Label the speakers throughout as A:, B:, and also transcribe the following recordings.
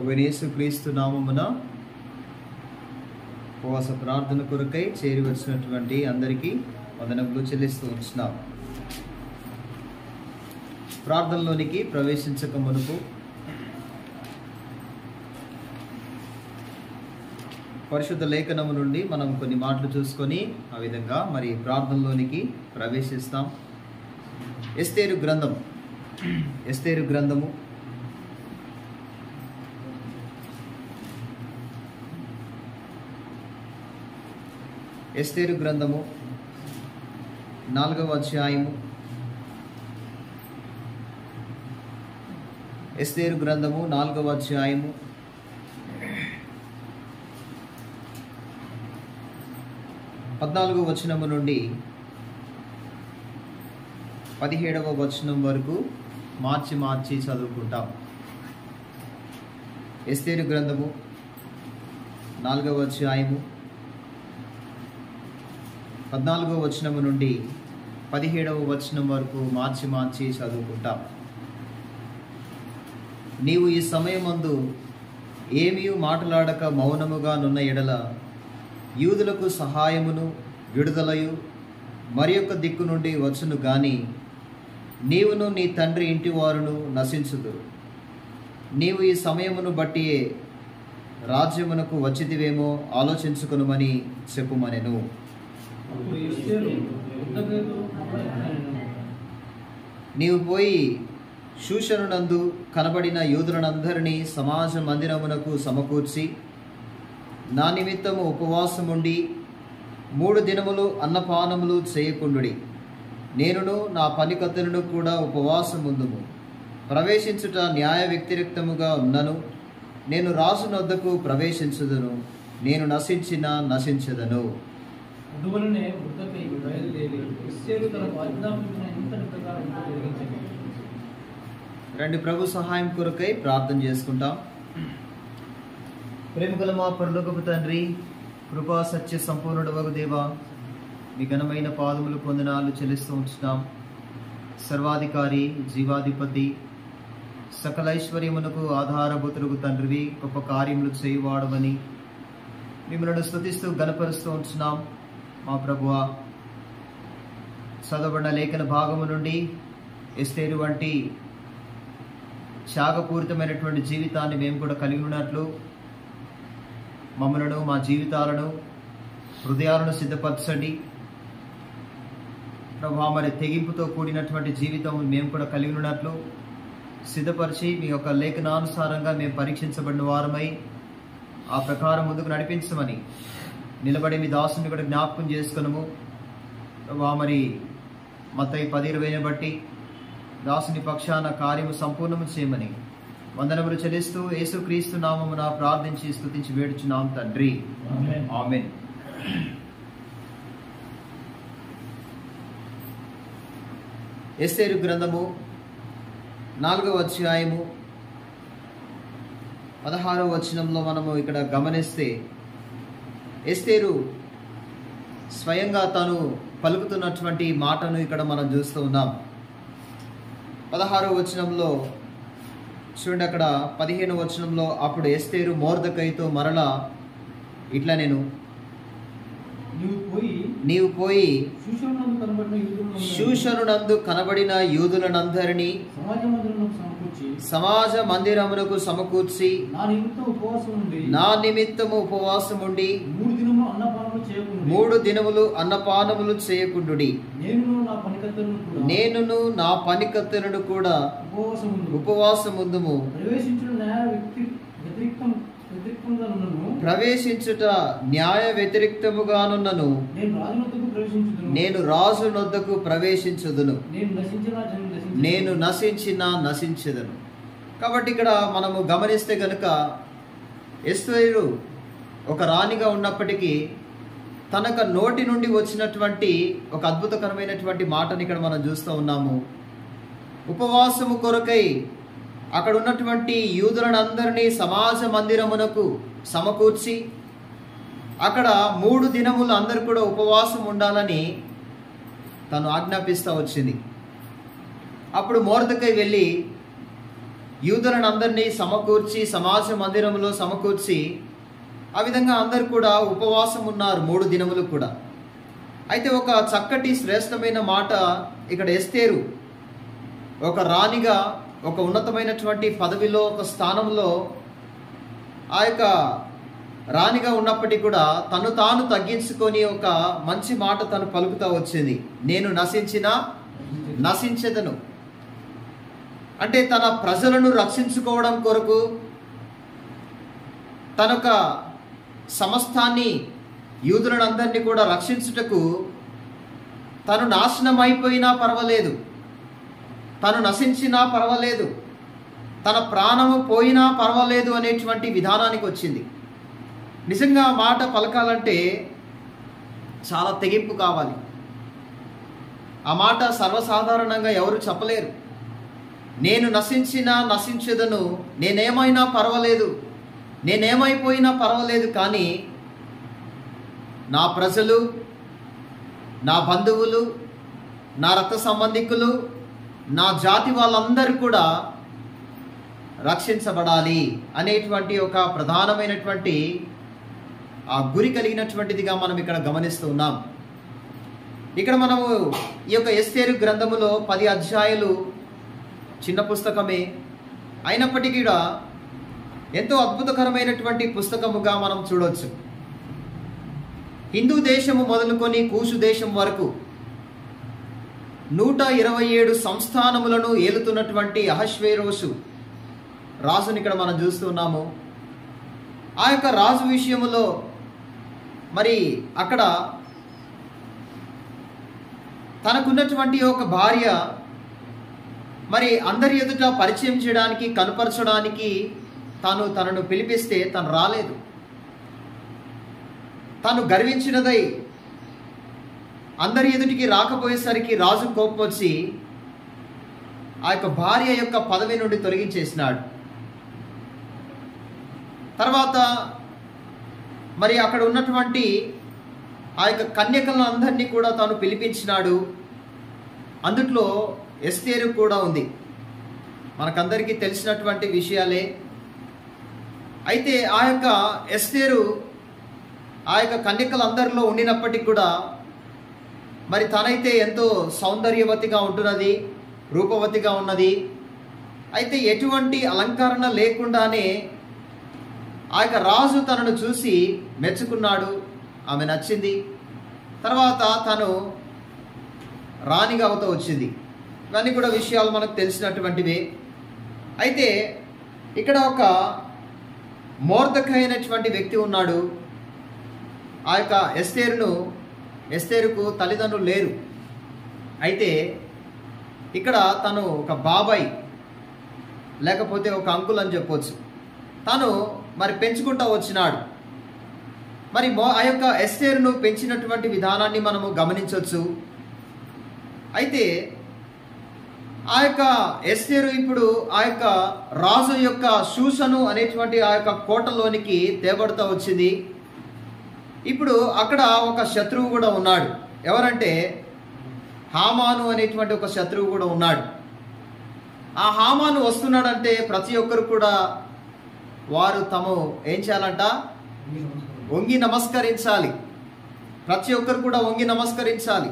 A: ప్రభువైన యేసుక్రీస్తు నామమున ఉపవాస ప్రార్థన కొరకై చేరి వచ్చినటువంటి అందరికీ వందనములు చెల్లిస్తూ ఉంటున్నాం. ప్రార్థనలోనికి ప్రవేశించక మునుపు పరిశుద్ధ లేఖనము నుండి మనం కొన్ని మాటలు చూసుకొని ఆ విధంగా మరి ప్రార్థనలోనికి ప్రవేశిస్తాం. ఎస్తేరు గ్రంథము ఎస్తేరు గ్రంథము 4వ అధ్యాయము. ఎస్తేరు గ్రంథము 4వ అధ్యాయము 14వ వచనము నుండి 17వ వచనం వరకు మార్చి చదువుకుంటాం. ఎస్తేరు గ్రంథము 4వ అధ్యాయము 14వ వచనము నుండి 17వ వచనం వరకు మార్చి చదువుకుంటాం. నీవు ఈ సమయమందు ఏమీ మాట్లాడక మౌనముగా నున్న ఎడల యూదులకు సహాయమును విడుదలయు మరి యొక్క దిక్కు నుండి వచ్చును గాని నీవును నీ తండ్రి ఇంటి వారును నశించుదురు. నీవు ఈ సమయమును బట్టి రాజ్యమునకు వచ్చితివేమో ఆలోచించుకునుమని చెప్పుమనెను. నీవు పోయి షూషనునందు కనబడిన యూదులనందరినీ సమాజ మందిరమునకు సమకూర్చి నా నిమిత్తము ఉపవాసముండి 3 దినములు అన్నపానములు చేయకుండుడి. నేనును నా పనికత్తెలను కూడా ఉపవాసముందుము. ప్రవేశించుట న్యాయ వ్యతిరేక్తముగా ఉన్నను. నేను రాజు నొద్దకు ప్రవేశించుదును. నేను నశించెదను. రండి ప్రభు సహాయం కొరకై ప్రార్థన చేసుకుంటాం. ప్రేమగల మా పరలోకపు తండ్రి, కృపా సత్య సంపూర్ణుడవగు దేవా, మీ ఘనమైన పాదములు పొందనాలు చెల్లిస్తూ ఉంటున్నాం. సర్వాధికారి, జీవాధిపతి, సకల ఐశ్వర్యమునకు ఆధారభూతులకు తండ్రివి, గొప్ప కార్యములు చేయువాడవని మిమ్మల్ని స్తుతిస్తూ గణపరుస్తూ ఉంటున్నాం. మా ప్రభువా, చదవబడిన లేఖన భాగము నుండి ఎస్తేరు వంటి త్యాగపూరితమైనటువంటి జీవితాన్ని మేము కూడా కలిగి ఉన్నట్లు మమ్మలను, మా జీవితాలను, హృదయాలను సిద్ధపరచండి ప్రభువా. మరి తెగింపుతో కూడినటువంటి జీవితం మేము కూడా కలిగి ఉన్నట్లు సిద్ధపరిచి మీ యొక్క లేఖనానుసారంగా మేము పరీక్షించబడిన వారమై ఆ ప్రకారం ముందుకు నడిపించమని నిలబడి మీ దాసుని కూడా జ్ఞాపకం చేసుకున్నాము ప్రభువా. మరి మత్తయి 10:20 బట్టి దాసుని పక్షాన కార్యము సంపూర్ణము చేయమని వందనములు చెల్లిస్తూ యేసుక్రీస్తు నామమున ప్రార్థించి స్తుతించి వేడుచున్నాం తండ్రి, ఆమేన్. ఎస్తేరు గ్రంథము 4వ అధ్యాయము 16వ వచనంలో మనము ఇక్కడ గమనిస్తే ఎస్తేరు స్వయంగా తాను పలుకుతున్నటువంటి మాటను ఇక్కడ మనం చూస్తూ ఉన్నాం. 16వ వచనంలో చూడండి, అక్కడ 15వ వచనంలో అప్పుడు ఎస్తేరు మొర్దెకైతో మరలా ఇట్లా నీవు పోయి షూషనునందు కనబడిన యూదులనందరినీ సమాజ మందిరమునకు సమకూర్చి నా నిమిత్తము ఉపవాసముండి 3 దినములు అన్నపానములు చేయకుండుడి. నేనును నా పనికత్తెలను కూడా ఉపవాసముందుము. ప్రవేశించుట న్యాయ వ్యతిరేక్తముగానున్నను. నేను రాజు నొద్దకు ప్రవేశించుదును. నేను నశించెదను. కాబట్టి ఇక్కడ మనము గమనిస్తే గనుక ఎస్తేరు ఒక రాణిగా ఉన్నప్పటికీ తనకు నోటి నుండి వచ్చినటువంటి ఒక అద్భుతకరమైనటువంటి మాటని ఇక్కడ మనం చూస్తూ ఉన్నాము. ఉపవాసము కొరకై అక్కడ ఉన్నటువంటి యూదులనందరినీ సమాజ మందిరమునకు సమకూర్చి అక్కడ 3 దినములు అందరు కూడా ఉపవాసం ఉండాలని తను ఆజ్ఞాపిస్తూ వచ్చింది. అప్పుడు మొర్దెకై వెళ్ళి యూదులను అందరినీ సమకూర్చి సమాజ మందిరంలో సమకూర్చి ఆ విధంగా అందరు కూడా ఉపవాసం ఉన్నారు 3 దినములు కూడా. అయితే ఒక చక్కటి శ్రేష్టమైన మాట ఇక్కడ ఎస్తేరు ఒక రాణిగా ఒక ఉన్నతమైనటువంటి పదవిలో ఒక స్థానంలో ఆ యొక్క రాణిగా ఉన్నప్పటికీ కూడా తను తాను తగ్గించుకొని ఒక మంచి మాట తను పలుకుతా వచ్చింది. నేను నశించెదను అంటే తన ప్రజలను రక్షించుకోవడం కొరకు తనొక సమస్తాన్ని యూదులను అందరినీ కూడా రక్షించుటకు తను నాశనం అయిపోయినా పర్వాలేదు, తను నశించినా పర్వాలేదు, తన ప్రాణము పోయినా పర్వాలేదు అనేటువంటి విధానానికి వచ్చింది. నిజంగా మాట పలకాలంటే చాలా తెగింపు కావాలి. ఆ మాట సర్వసాధారణంగా ఎవరు చెప్పలేరు. నేను నశించెదను, నేనేమైనా పర్వాలేదు, నేనేమైపోయినా పర్వాలేదు, కానీ నా ప్రజలు, నా బంధువులు, నా రక్త సంబంధికులు, నా జాతి వాళ్ళందరూ కూడా రక్షించబడాలి అనేటువంటి ఒక ప్రధానమైనటువంటి ఆ గురి కలిగినటువంటిదిగా మనం ఇక్కడ గమనిస్తూ ఉన్నాం. ఇక్కడ మనము ఈ యొక్క ఎస్తేరు గ్రంథములో 10 అధ్యాయాలు చిన్న పుస్తకమే అయినప్పటికీ కూడా ఎంతో అద్భుతకరమైనటువంటి పుస్తకముగా మనం చూడవచ్చు. హిందూ దేశము మొదలుకొని కూషు దేశం వరకు 127 సంస్థానములను ఏలుతున్నటువంటి అహష్వేరోషు రాజుని ఇక్కడ మనం చూస్తున్నాము. ఆ యొక్క రాజు విషయములో మరి అక్కడ తనకున్నటువంటి ఒక భార్య మరి అందరి ఎదుట పరిచయం చేయడానికి కనపరచడానికి తనను పిలిపిస్తే తను రాలేదు. తను గర్వించినదై అందరి ఎదుటికి రాకపోయేసరికి రాజు కోపం వచ్చి ఆ యొక్క భార్య యొక్క పదవి నుండి తొలగించేసినాడు. తర్వాత మరి అక్కడ ఉన్నటువంటి ఆ యొక్క కన్యకలను అందరినీ కూడా తాను పిలిపించినాడు. అందుట్లో ఎస్తేరు కూడా ఉంది. మనకందరికీ తెలిసినటువంటి విషయాలే. అయితే ఆ యొక్క ఎస్తేరు ఆ యొక్క కన్యకలందరిలో ఉండినప్పటికీ కూడా మరి తనైతే ఎంతో సౌందర్యవతిగా ఉంటున్నది, రూపవతిగా ఉన్నది. అయితే ఎటువంటి అలంకరణ లేకుండానే ఆ యొక్క రాజు తనను చూసి మెచ్చుకున్నాడు, ఆమె నచ్చింది. తర్వాత తను రాణిగా అవుతూ వచ్చింది. ఇవన్నీ కూడా విషయాలు మనకు తెలిసినటువంటివే. అయితే ఇక్కడ ఒక మొర్దెకై అయినటువంటి వ్యక్తి ఉన్నాడు. ఆ యొక్క ఎస్తేరుకు తల్లిదండ్రులు లేరు. అయితే ఇక్కడ తను ఒక బాబాయ్ లేకపోతే ఒక అంకుల్ అని చెప్పవచ్చు. తను మరి పెంచుకుంటూ వచ్చినాడు. మరి ఆ యొక్క ఎస్తేరును పెంచినటువంటి విధానాన్ని మనము గమనించవచ్చు. అయితే ఆ యొక్క ఎస్తేరు ఇప్పుడు ఆ యొక్క రాజు యొక్క షూషను అనేటువంటి ఆ యొక్క కోటలోనికి తేబడుతూ వచ్చింది. ఇప్పుడు అక్కడ ఒక శత్రువు కూడా ఉన్నాడు. ఎవరంటే హామాను అనేటువంటి ఒక శత్రువు కూడా ఉన్నాడు. ఆ హామాను వస్తున్నాడంటే ప్రతి ఒక్కరు కూడా వారు తాము ఏం చేయాలంట? వంగి నమస్కరించాలి. ప్రతి ఒక్కరు కూడా వంగి నమస్కరించాలి.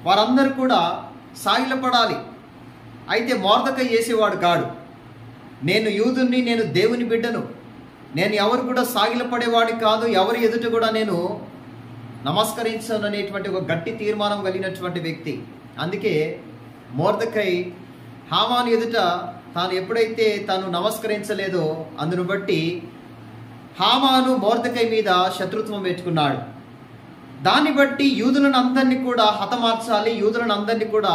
A: వారందరూ కూడా సాగిలపడాలి. అయితే మొర్దెకై చేసేవాడు కాడు. నేను యూదుని, నేను దేవుని బిడ్డను, నేను ఎవరు కూడా సాగిలపడేవాడి కాదు, ఎవరి ఎదుట కూడా నేను నమస్కరించను అనేటువంటి ఒక గట్టి తీర్మానం కలిగినటువంటి వ్యక్తి. అందుకే మొర్దెకై హామాను ఎదుట తాను ఎప్పుడైతే తాను నమస్కరించలేదో అందును బట్టి హామాను మొర్దెకై మీద శత్రుత్వం పెట్టుకున్నాడు. దాన్ని బట్టి యూదులను అందరినీ కూడా హతమార్చాలి, యూదులను అందరినీ కూడా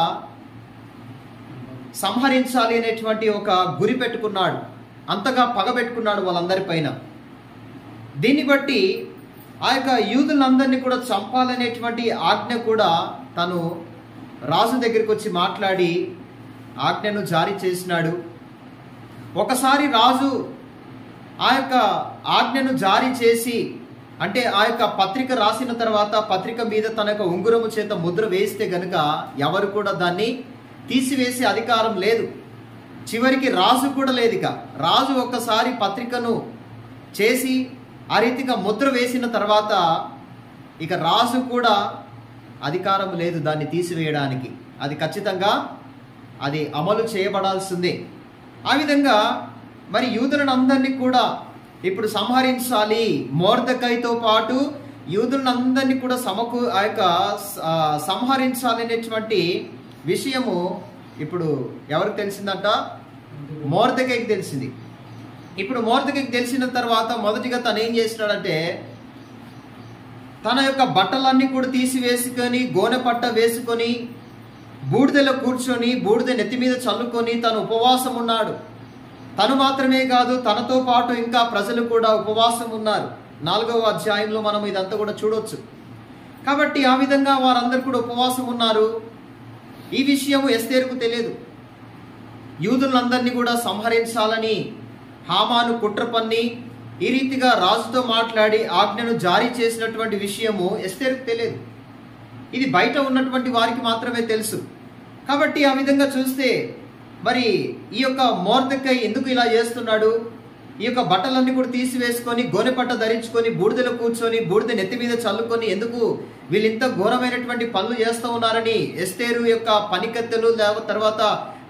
A: సంహరించాలి అనేటువంటి ఒక గురి పెట్టుకున్నాడు. అంతగా పగబెట్టుకున్నాడు వాళ్ళందరిపైన. దీన్ని బట్టి ఆ యొక్క యూదులందరినీ కూడా చంపాలనేటువంటి ఆజ్ఞ కూడా తను రాజు దగ్గరికి వచ్చి మాట్లాడి ఆజ్ఞను జారీ చేసినాడు. ఒకసారి రాజు ఆ యొక్క ఆజ్ఞను జారీ చేసి, అంటే ఆ యొక్క పత్రిక రాసిన తర్వాత పత్రిక మీద తన యొక్క ఉంగురము చేత ముద్ర వేస్తే గనుక ఎవరు కూడా దాన్ని తీసివేసే అధికారం లేదు. చివరికి రాజు కూడా లేదు. ఇక రాజు ఒక్కసారి పత్రికను చేసి ఆ రీతిగా ముద్ర వేసిన తర్వాత ఇక రాజు కూడా అధికారం లేదు దాన్ని తీసివేయడానికి. అది ఖచ్చితంగా అది అమలు చేయబడాల్సిందే. ఆ విధంగా మరి యూదులను అందరినీ కూడా ఇప్పుడు సంహరించాలి. మొర్దెకైతో పాటు యూదులను అందరినీ కూడా సంహరించాలనేటువంటి విషయము ఇప్పుడు ఎవరికి తెలిసిందంట? మొర్దెకైకి తెలిసింది. ఇప్పుడు మొర్దెకైకి తెలిసిన తర్వాత మొదటిగా తను ఏం చేసినాడంటే తన యొక్క బట్టలన్నీ కూడా తీసివేసుకొని గోనె పట్ట వేసుకొని బూడిదలో కూర్చొని బూడిద నెత్తి మీద చల్లుకొని తను ఉపవాసం ఉన్నాడు. తను మాత్రమే కాదు, తనతో పాటు ఇంకా ప్రజలు కూడా ఉపవాసం ఉన్నారు. 4వ అధ్యాయంలో మనం ఇదంతా కూడా చూడొచ్చు. కాబట్టి ఆ విధంగా వారందరూ కూడా ఉపవాసం ఉన్నారు. ఈ విషయము ఎస్తేరుకు తెలియదు. యూదులందరినీ కూడా సంహరించాలని హామాను కుట్ర పన్ని ఈ రీతిగా రాజుతో మాట్లాడి ఆజ్ఞను జారీ చేసినటువంటి విషయము ఎస్తేరుకు తెలియదు. ఇది బయట ఉన్నటువంటి వారికి మాత్రమే తెలుసు. కాబట్టి ఆ విధంగా చూస్తే మరి ఈ యొక్క మొర్దెకై ఎందుకు ఇలా చేస్తున్నాడు? ఈ యొక్క బట్టలన్నీ కూడా తీసివేసుకొని గోనెపట్ట ధరించుకొని బూడిదలో కూర్చొని బూడిద నెత్తి మీద చల్లుకొని ఎందుకు వీళ్ళు ఇంత ఘోరమైనటువంటి పనులు చేస్తూ ఉన్నారని ఎస్తేరు యొక్క పనికత్తెలు తర్వాత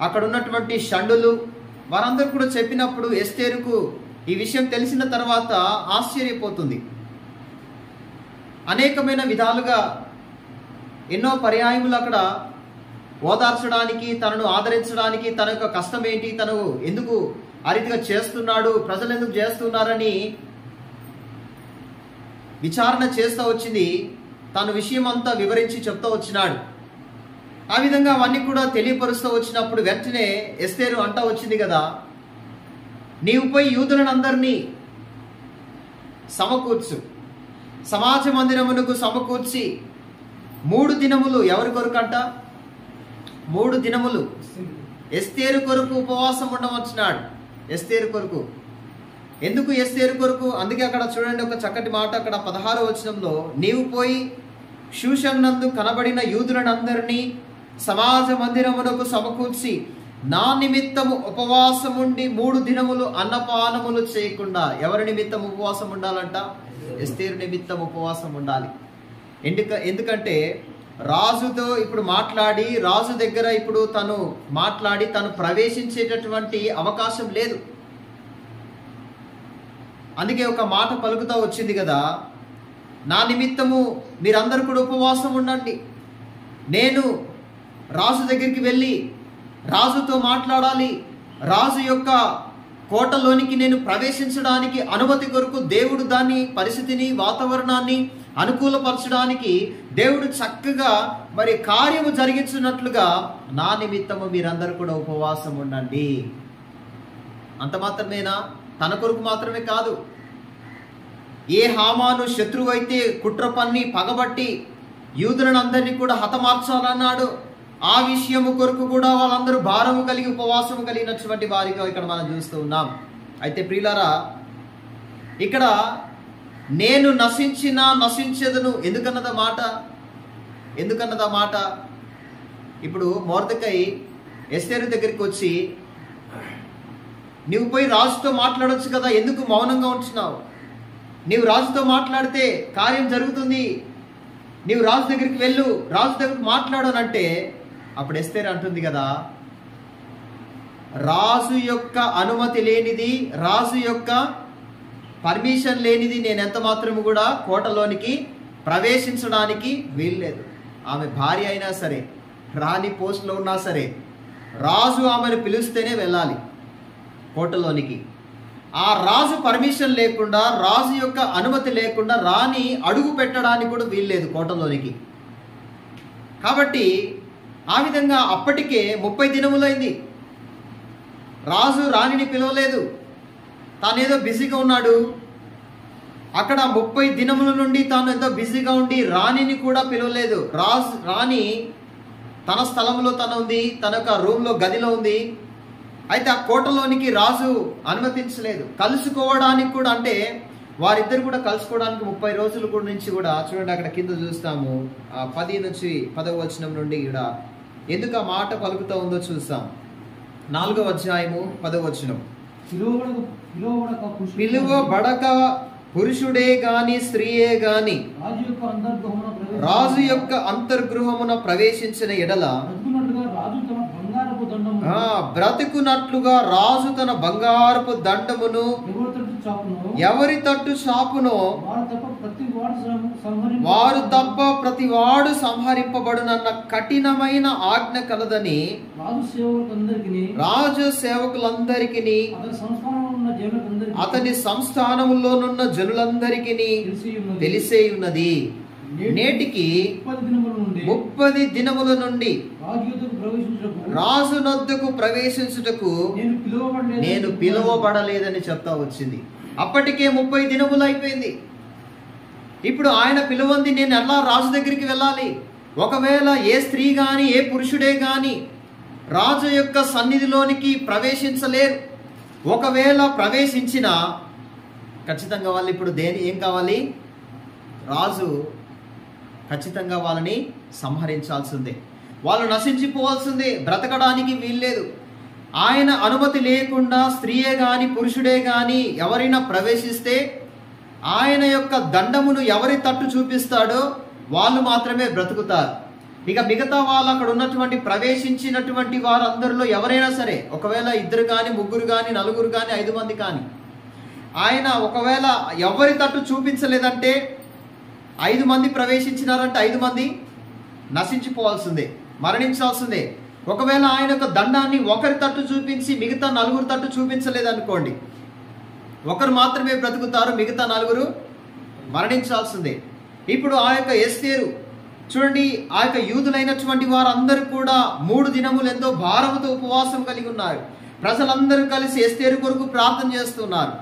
A: అక్కడ ఉన్నటువంటి షండులు వారందరూ కూడా చెప్పినప్పుడు ఎస్తేరుకు ఈ విషయం తెలిసిన తర్వాత ఆశ్చర్యపోతుంది. అనేకమైన విధాలుగా ఎన్నో పర్యాయములు అక్కడ ఓదార్చడానికి, తనను ఆదరించడానికి, తన యొక్క కష్టం ఏంటి, తను ఎందుకు ఆ రీతిగా చేస్తున్నాడు, ప్రజలు ఎందుకు చేస్తున్నారని విచారణ చేస్తూ వచ్చింది. తన విషయం అంతా వివరించి చెప్తూ వచ్చినాడు. ఆ విధంగా అవన్నీ కూడా తెలియపరుస్తూ వచ్చినప్పుడు వెంటనే ఎస్తేరు అంటా వచ్చింది కదా, నీవు పోయి యూదులను అందరినీ సమకూర్చు, సమాజ మందిరమునకు సమకూర్చి 3 దినములు ఎవరి కొరకు అంట? 3 దినములు ఎస్తేరు కొరకు ఉపవాసం ఉండవచ్చున్నాడు. ఎస్తేరు కొరకు. ఎందుకు ఎస్తేరు కొరకు? అందుకే అక్కడ చూడండి ఒక చక్కటి మాట అక్కడ 16వ వచనంలో, నీవు పోయి షూషన్ నందు కనబడిన యూదులనందరినీ సమాజ మందిరమునకు సమకూర్చి నా నిమిత్తము ఉపవాసముండి 3 దినములు అన్నపానములు చేయకుండా. ఎవరి నిమిత్తం ఉపవాసం ఉండాలంట? ఎస్తేరు నిమిత్తం ఉపవాసం ఉండాలి. ఎందుకంటే రాజుతో ఇప్పుడు మాట్లాడి రాజు దగ్గర ఇప్పుడు తను మాట్లాడి తను ప్రవేశించేటటువంటి అవకాశం లేదు. అందుకే ఒక మాట పలుకుతా వచ్చింది కదా, నా నిమిత్తము మీరందరూ కూడా ఉపవాసం ఉండండి. నేను రాజు దగ్గరికి వెళ్ళి రాజుతో మాట్లాడాలి. రాజు యొక్క కోటలోనికి నేను ప్రవేశించడానికి అనుమతి కొరకు దేవుడు దాన్ని పరిస్థితిని వాతావరణాన్ని అనుకూలపరచడానికి దేవుడు చక్కగా మరి కార్యము జరిగించినట్లుగా నా నిమిత్తము మీరందరూ కూడా ఉపవాసం ఉండండి. అంత మాత్రమేనా? తన కొరకు మాత్రమే కాదు, ఏ హామాను శత్రువు అయితే కుట్ర పన్ని పగబట్టి యూదులను అందరినీ కూడా హతమార్చాలన్నాడు, ఆ విషయము కొరకు కూడా వాళ్ళందరూ భారము కలిగి ఉపవాసము కలిగినటువంటి వారిగా ఇక్కడ మనం చూస్తూ ఉన్నాం. అయితే ప్రియులారా, ఇక్కడ నేను నశించెదను ఎందుకన్నదా మాట? ఇప్పుడు మొర్దెకై ఎస్తేరు దగ్గరికి వచ్చి, నీవు పోయి రాజుతో మాట్లాడొచ్చు కదా, ఎందుకు మౌనంగా ఉంటున్నావు? నీవు రాజుతో మాట్లాడితే కార్యం జరుగుతుంది, నీవు రాజు దగ్గరికి వెళ్ళు, రాజు దగ్గరికి మాట్లాడనంటే అప్పుడు ఎస్తేరు అంటుంది కదా, రాజు యొక్క అనుమతి లేనిది, రాజు యొక్క పర్మిషన్ లేనిది నేను ఎంత మాత్రము కూడా కోటలోనికి ప్రవేశించడానికి వీల్లేదు. ఆమె భార్య అయినా సరే, రాణి పోస్ట్లో ఉన్నా సరే, రాజు ఆమెను పిలిస్తేనే వెళ్ళాలి కోటలోనికి. ఆ రాజు పర్మిషన్ లేకుండా, రాజు యొక్క అనుమతి లేకుండా రాణి అడుగు పెట్టడానికి కూడా వీల్లేదు కోటలోనికి. కాబట్టి ఆ విధంగా అప్పటికే 30 దినములైంది. రాజు రాణిని పిలవలేదు, తానేదో బిజీగా ఉన్నాడు. అక్కడ 30 దినముల నుండి తాను ఎంతో బిజీగా ఉండి రాణిని కూడా పిలవలేదు. రాణి తన స్థలంలో తను ఉంది, తన యొక్క రూమ్లో గదిలో ఉంది. అయితే ఆ కోటలోనికి రాజు అనుమతించలేదు. కలుసుకోవడానికి కూడా, అంటే వారిద్దరు కూడా కలుసుకోవడానికి 30 రోజుల కూడా నుంచి కూడా చూడండి అక్కడ కింద చూస్తాము 10 నుంచి 10వ వచనం నుండి కూడా ఎందుకు ఆ మాట పలుకుతూ ఉందో చూస్తాం. 4వ అధ్యాయము 10వ వచనం.
B: పిలువబడక
A: పిలువబడక పురుషుడే గాని స్త్రీయే గాని రాజు యొక్క అంతర్గృహమున ప్రవేశించిన ఎడల బ్రతుకున్నట్లుగా రాజు తన బంగారపు దండమును ఎవరి తట్టు చాపునో వారు తప్ప ప్రతివాడు సంహరింపబడునన్న కఠినమైన ఆజ్ఞ కలదని రాజు సేవకులందరికీ అతని సంస్థానములోనున్న జనులందరికీ తెలిసే ఉన్నది. నేటికి 30 దినముల నుండి రాజు నొద్దకు ప్రవేశించుటకు నేను పిలువబడలేదని చెప్తా వచ్చింది. అప్పటికే 30 దినములు అయిపోయింది. ఇప్పుడు ఆయన పిలువంది నేను ఎలా రాజు దగ్గరికి వెళ్ళాలి? ఒకవేళ ఏ స్త్రీ గాని ఏ పురుషుడే గాని రాజు యొక్క సన్నిధిలోనికి ప్రవేశించలేరు. ఒకవేళ ప్రవేశించినా ఖచ్చితంగా వాళ్ళు ఇప్పుడు ఏం కావాలి? రాజు ఖచ్చితంగా వాళ్ళని సంహరించాల్సిందే, వాళ్ళు నశించిపోవాల్సిందే, బ్రతకడానికి వీల్లేదు. ఆయన అనుమతి లేకుండా స్త్రీయే గాని పురుషుడే గాని ఎవరైనా ప్రవేశిస్తే ఆయన యొక్క దండమును ఎవరి తట్టు చూపిస్తాడో వాళ్ళు మాత్రమే బ్రతుకుతారు. ఇక మిగతా వాళ్ళు అక్కడ ఉన్నటువంటి ప్రవేశించినటువంటి వారందరిలో ఎవరైనా సరే, ఒకవేళ 2 కానీ 3 కానీ 4 కానీ 5 మంది కానీ, ఆయన ఒకవేళ ఎవరి తట్టు చూపించలేదంటే 5 మంది ప్రవేశించినారంటే 5 మంది నశించిపోవాల్సిందే, మరణించాల్సిందే. ఒకవేళ ఆయన యొక్క దండాన్ని ఒకరి తట్టు చూపించి మిగతా 4 తట్టు చూపించలేదనుకోండి, ఒకరు మాత్రమే బ్రతుకుతారు, మిగతా 4 మరణించాల్సిందే. ఇప్పుడు ఆ యొక్క ఎస్తేరు చూడండి, ఆ యొక్క యూదులైనటువంటి వారందరూ కూడా 3 దినములు ఎంతో భారముతో ఉపవాసం కలిగి ఉన్నారు. ప్రజలందరూ కలిసి ఎస్తేరు కొరకు ప్రార్థన చేస్తున్నారు.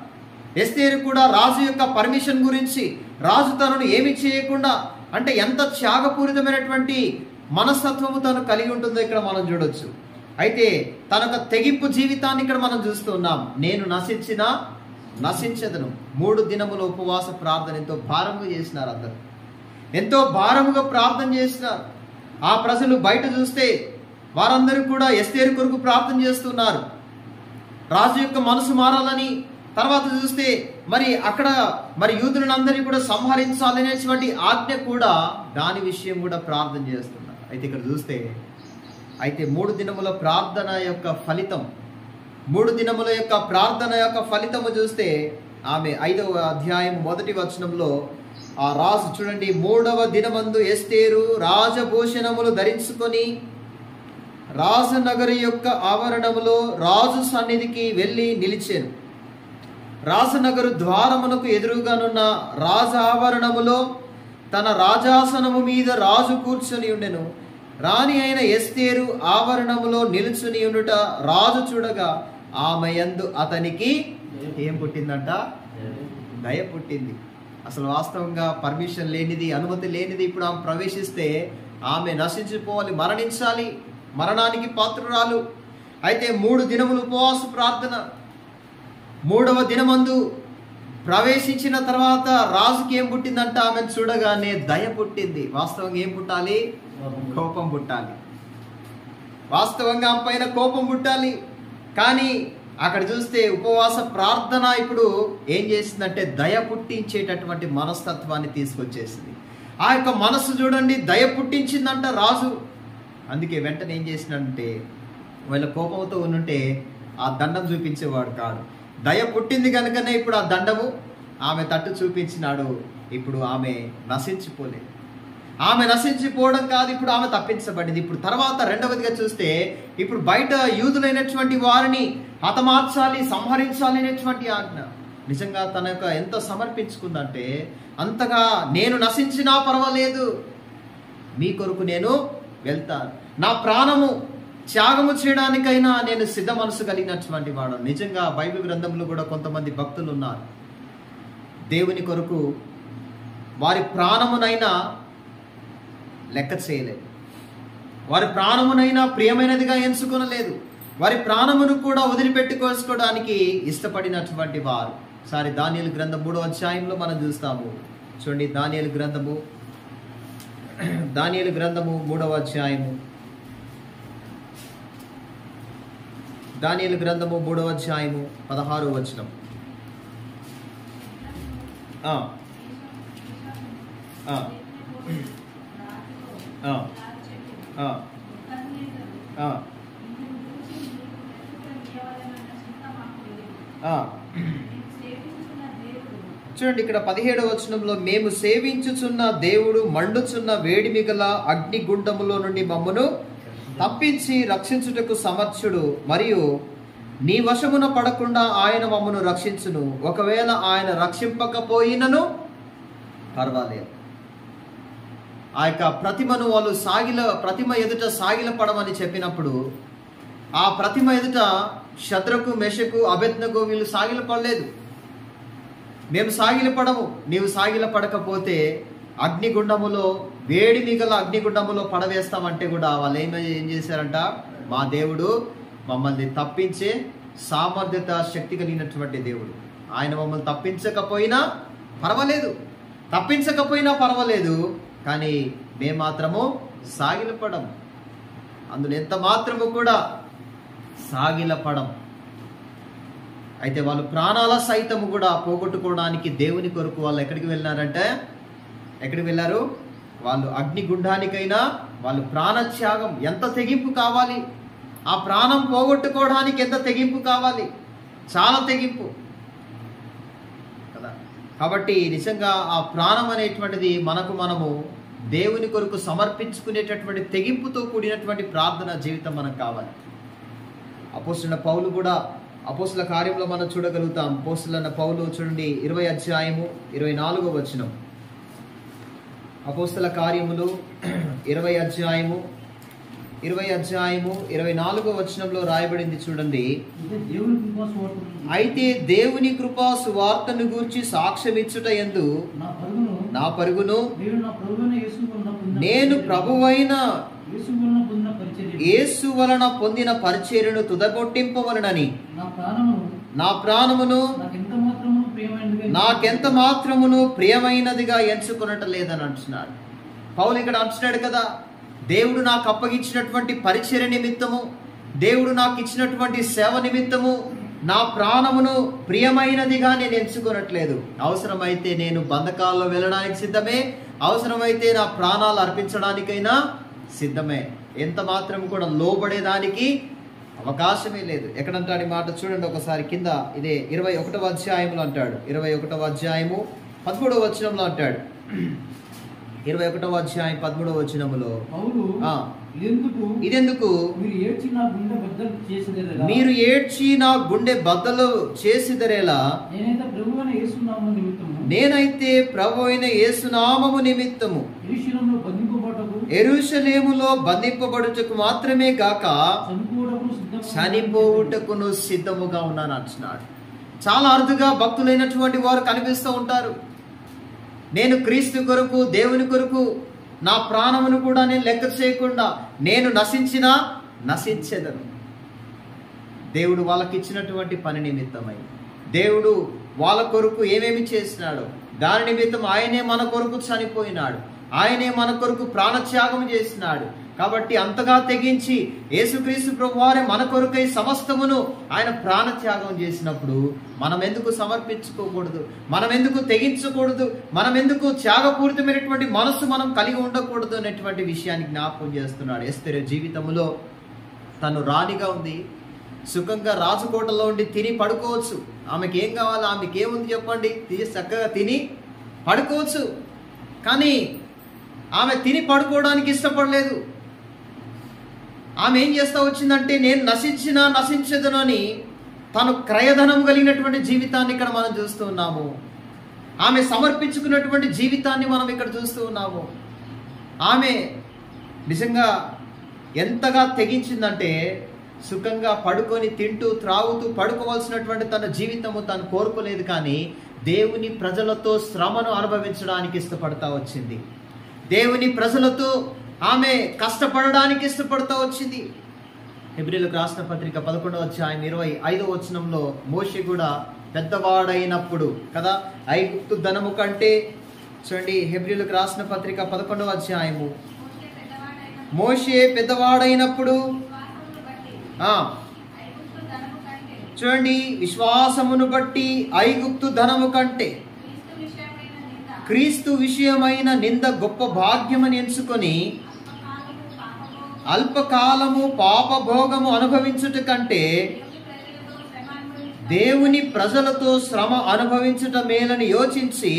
A: ఎస్తేరు కూడా రాజు యొక్క పర్మిషన్ గురించి, రాజు తనను ఏమి చేయకుండా, అంటే ఎంత త్యాగపూరితమైనటువంటి మనస్తత్వము తను కలిగి ఉంటుందో ఇక్కడ మనం చూడొచ్చు. అయితే తన యొక్క తెగింపు జీవితాన్ని ఇక్కడ మనం చూస్తున్నాం. నేను నశించినా నశించదను. 3 దినముల ఉపవాస ప్రార్థన ఎంతో భారముగా చేసినారు. అందరూ ఎంతో భారముగా ప్రార్థన చేసినారు. ఆ ప్రజలు బయట చూస్తే వారందరూ కూడా ఎస్తేరు కొరకు ప్రార్థన చేస్తున్నారు, రాజు యొక్క మనసు మారాలని. తర్వాత చూస్తే మరి అక్కడ మరి యూదులందరినీ కూడా సంహరించాలనేటువంటి ఆజ్ఞ కూడా, దాని విషయం కూడా ప్రార్థన చేస్తున్నారు. అయితే ఇక్కడ చూస్తే అయితే 3 దినముల ప్రార్థన యొక్క ఫలితం, 3 దినముల యొక్క ప్రార్థన యొక్క ఫలితము చూస్తే ఆమె 5వ అధ్యాయం 1వ వచనంలో ఆ రాజు చూడండి, 3వ దినమందు ఎస్తేరు రాజభూషణములు ధరించుకొని రాజనగరి యొక్క ఆవరణములో రాజు సన్నిధికి వెళ్ళి నిలిచాను. రాజనగరు ద్వారమునకు ఎదురుగానున్న రాజ ఆవరణములో తన రాజాసనము మీద రాజు కూర్చొని ఉండెను. రాణి అయిన ఎస్తేరు ఆవరణములో నిలుచుని ఉండుట రాజు చూడగా ఆమె యందు అతనికి ఏం పుట్టిందంట? దయ పుట్టింది. అసలు వాస్తవంగా పర్మిషన్ లేనిది, అనుమతి లేనిది ఇప్పుడు ఆమె ప్రవేశిస్తే ఆమె నశించిపోవాలి, మరణించాలి, మరణానికి పాత్రురాలు. అయితే 3 దినములు ఉపవాస ప్రార్థన. 3వ దినమందు ప్రవేశించిన తర్వాత రాజుకి ఏం పుట్టిందంట? ఆమెను చూడగానే దయ పుట్టింది. వాస్తవంగా ఏం పుట్టాలి? కోపం పుట్టాలి. వాస్తవంగా ఆమె పైన కోపం పుట్టాలి. కానీ అక్కడ చూస్తే ఉపవాస ప్రార్థన ఇప్పుడు ఏం చేసిందంటే దయ పుట్టించేటటువంటి మనస్తత్వాన్ని తీసుకొచ్చేసింది. ఆ యొక్క మనస్సు చూడండి, దయ పుట్టించిందంట రాజు. అందుకే వెంటనే ఏం చేసిందంటే, వాళ్ళ కోపంతో ఉంటే ఆ దండం చూపించేవాడు కాదు. దయ పుట్టింది కనుకనే ఇప్పుడు ఆ దండము ఆమె తట్టు చూపించినాడు. ఇప్పుడు ఆమె నశించిపోలేదు. ఆమె నశించిపోవడం కాదు, ఇప్పుడు ఆమె తప్పించబడింది. ఇప్పుడు తర్వాత రెండవదిగా చూస్తే, ఇప్పుడు బయట యూదులైనటువంటి వారిని హతమార్చాలి, సంహరించాలి అనేటువంటి ఆజ్ఞ. నిజంగా తన యొక్క ఎంత సమర్పించుకుందంటే, అంతగా నేను నశించినా పర్వాలేదు, మీ కొరకు నేను వెళ్తాను, నా ప్రాణము త్యాగము చేయడానికైనా నేను సిద్ధ మనసు కలిగినటువంటి వాడు. నిజంగా బైబిల్ గ్రంథంలో కూడా కొంతమంది భక్తులు ఉన్నారు, దేవుని కొరకు వారి ప్రాణమునైనా లెక్క చేయలేదు, వారి ప్రాణమునైనా ప్రియమైనదిగా ఎంచుకొనలేదు, వారి ప్రాణమును కూడా వదిలిపెట్టుకోసుకోవడానికి ఇష్టపడినటువంటి వారు. సారి దానియేలు గ్రంథం 3వ అధ్యాయంలో మనం చూస్తాము. చూడండి, దానియేలు గ్రంథము 3వ అధ్యాయము దానియేలు గ్రంథము 3వ అధ్యాయము 16వ వచనం. ఆ ఆ ఆ ఆ ఆ చూడండి, ఇక్కడ 17వ వచనంలో, మేము సేవించుచున్న దేవుడు మండుచున్న వేడిమి గల అగ్నిగుండములో నుండి మమ్మను తప్పించి రక్షించుటకు సమర్థుడు, మరియు నీ వశమున పడకుండా ఆయన మమ్మను రక్షించును. ఒకవేళ ఆయన రక్షింపకపోయినను పర్వాలేదు. ఆ యొక్క ప్రతిమను వాళ్ళు ప్రతిమ ఎదుట సాగిల పడమని చెప్పినప్పుడు, ఆ ప్రతిమ ఎదుట శద్రకు, మెషకు, అబేద్నెగో వీళ్ళు సాగిల పడలేదు. మేము సాగిల పడము, నీవు సాగిల పడకపోతే అగ్నిగుండములో, వేడిమి గల అగ్నిగుండములో పడవేస్తామంటే కూడా వాళ్ళు ఏం చేశారంట, మా దేవుడు మమ్మల్ని తప్పించే సామర్థ్యత, శక్తి కలిగినటువంటి దేవుడు. ఆయన మమ్మల్ని తప్పించకపోయినా పర్వాలేదు, కానీ మేము మాత్రము సాగిలపడం, అందులో ఎంత మాత్రము కూడా సాగిలపడం. అయితే వాళ్ళు ప్రాణాల సైతము కూడా పోగొట్టుకోవడానికి దేవుని కొరకు వాళ్ళు ఎక్కడికి వెళ్ళారు? వాళ్ళు అగ్నిగుండానికైనా వాళ్ళు ప్రాణత్యాగం, ఎంత తెగింపు కావాలి, ఆ ప్రాణం పోగొట్టుకోవడానికి ఎంత తెగింపు కావాలి, చాలా తెగింపు కదా. కాబట్టి నిజంగా ఆ ప్రాణం అనేటువంటిది మనము దేవుని కొరకు సమర్పించుకునేటటువంటి తెగింపుతో కూడినటువంటి ప్రార్థన జీవితం మనకు కావాలి. అపోస్తలుడైన పౌలు కూడా అపోస్తల కార్యంలో మనం చూడగలుగుతాం. అపోస్తలుడైన పౌలు చూడండి, 20వ అధ్యాయము 24వ వచనం. అపోస్తల కార్యములు 20వ అధ్యాయము 24వ వచనంలో రాయబడింది చూడండి. అయితే దేవుని కృపా సువార్తను గూర్చి సాక్ష్యమిచ్చుట యందు నా పరుగును నేను ప్రభువైన యేసు వలన పొందిన పరిచర్యను తుదగొట్టింపవలనని నా ప్రాణమును నాకెంత మాత్రమును ప్రియమైనదిగా ఎంచుకున్నట్టు లేదని అంటున్నాడు పౌలు. ఇక్కడ అంటున్నాడు కదా, దేవుడు నాకు అప్పగించినటువంటి పరిచర్య నిమిత్తము, దేవుడు నాకు ఇచ్చినటువంటి సేవ నిమిత్తము నా ప్రాణమును ప్రియమైనదిగా నేను ఎంచుకోనట్లేదు. అవసరమైతే నేను బంధకాల్లో వెళ్ళడానికి సిద్ధమే, అవసరమైతే నా ప్రాణాలు అర్పించడానికైనా సిద్ధమే. ఎంత మాత్రం కూడా లోబడేదానికి అవకాశమే లేదు. ఎక్కడంటాడు ఈ మాట చూడండి ఒకసారి కింద. ఇదే 21వ అధ్యాయంలో అంటాడు, 21వ అధ్యాయము 13వ వచనంలో అంటాడు. 21వ అధ్యాయం 13వ వచనములో, ఇదెందుకు మీరు ఏడ్చి నా గుండె బద్దలు చేసిదరేలా, నేనైతే ప్రభు అయిన యేసునామము నిమిత్తము యెరూషలేములో బంధింపబడుటకు మాత్రమే గాక చనిపోవుటకును సిద్ధముగా ఉన్నాను అంటున్నాడు. చాలా అరుదుగా భక్తులైనటువంటి వారు కనిపిస్తూ ఉంటారు. నేను క్రీస్తు కొరకు, దేవుని కొరకు నా ప్రాణమును కూడా నేను లెక్క చేయకుండా నేను నశించెదను. దేవుడు వాళ్ళకి ఇచ్చినటువంటి పని నిమిత్తమై, దేవుడు వాళ్ళ కొరకు ఏమేమి చేసినాడో దాని నిమిత్తం ఆయనే మన కొరకు చనిపోయినాడు, ఆయనే మన కొరకు ప్రాణత్యాగం చేసినాడు. కాబట్టి అంతగా తెగించి యేసుక్రీస్తు ప్రభువారే మన కొరకై సమస్తమును ఆయన ప్రాణత్యాగం చేసినప్పుడు మనం ఎందుకు సమర్పించుకోకూడదు, మనం ఎందుకు తెగించకూడదు, మనం ఎందుకు త్యాగపూరితమైనటువంటి మనస్సు మనం కలిగి ఉండకూడదు అనేటువంటి విషయాన్ని జ్ఞాపకం చేస్తున్నాడు. ఎస్తేరు జీవితంలో తను రాణిగా ఉంది, సుఖంగా రాజకోటలో ఉండి తిని పడుకోవచ్చు. ఆమెకి ఏం కావాలో, ఆమెకి ఏముంది చెప్పండి, చక్కగా తిని పడుకోవచ్చు. కానీ ఆమె తిని పడుకోవడానికి ఇష్టపడలేదు. ఆమె ఏం చేస్తా వచ్చిందంటే, నేను నశించదను అని తను క్రయధనం కలిగినటువంటి జీవితాన్ని ఇక్కడ మనం చూస్తూ ఉన్నాము. ఆమె సమర్పించుకున్నటువంటి జీవితాన్ని మనం ఇక్కడ చూస్తూ ఉన్నాము. ఆమె నిజంగా ఎంతగా తెగించిందంటే, సుఖంగా పడుకొని తింటూ త్రాగుతూ పడుకోవాల్సినటువంటి తన జీవితము తను కోరుకోలేదు, కానీ దేవుని ప్రజలతో శ్రమను అనుభవించడానికి ఇష్టపడతా వచ్చింది. దేవుని ప్రజలతో ఆమె కష్టపడడానికి ఇష్టపడతా వచ్చింది. హెబ్రీయులకు రాసిన పత్రిక 11వ అధ్యాయం 25వ వచనంలో మోషే కూడా పెద్దవాడైనప్పుడు కదా, ఐగుప్తు ధనము కంటే, చూడండి హెబ్రీయులకు రాసిన పత్రిక 11వ అధ్యాయము, మోషే పెద్దవాడైనప్పుడు చూడండి, విశ్వాసమును బట్టి ఐగుప్తు ధనము కంటే క్రీస్తు విషయమైన నింద గొప్ప భాగ్యమని ఎంచుకొని అల్పకాలము పాపభోగము అనుభవించుట కంటే దేవుని ప్రజలతో శ్రమ అనుభవించుట మేలని యోచించి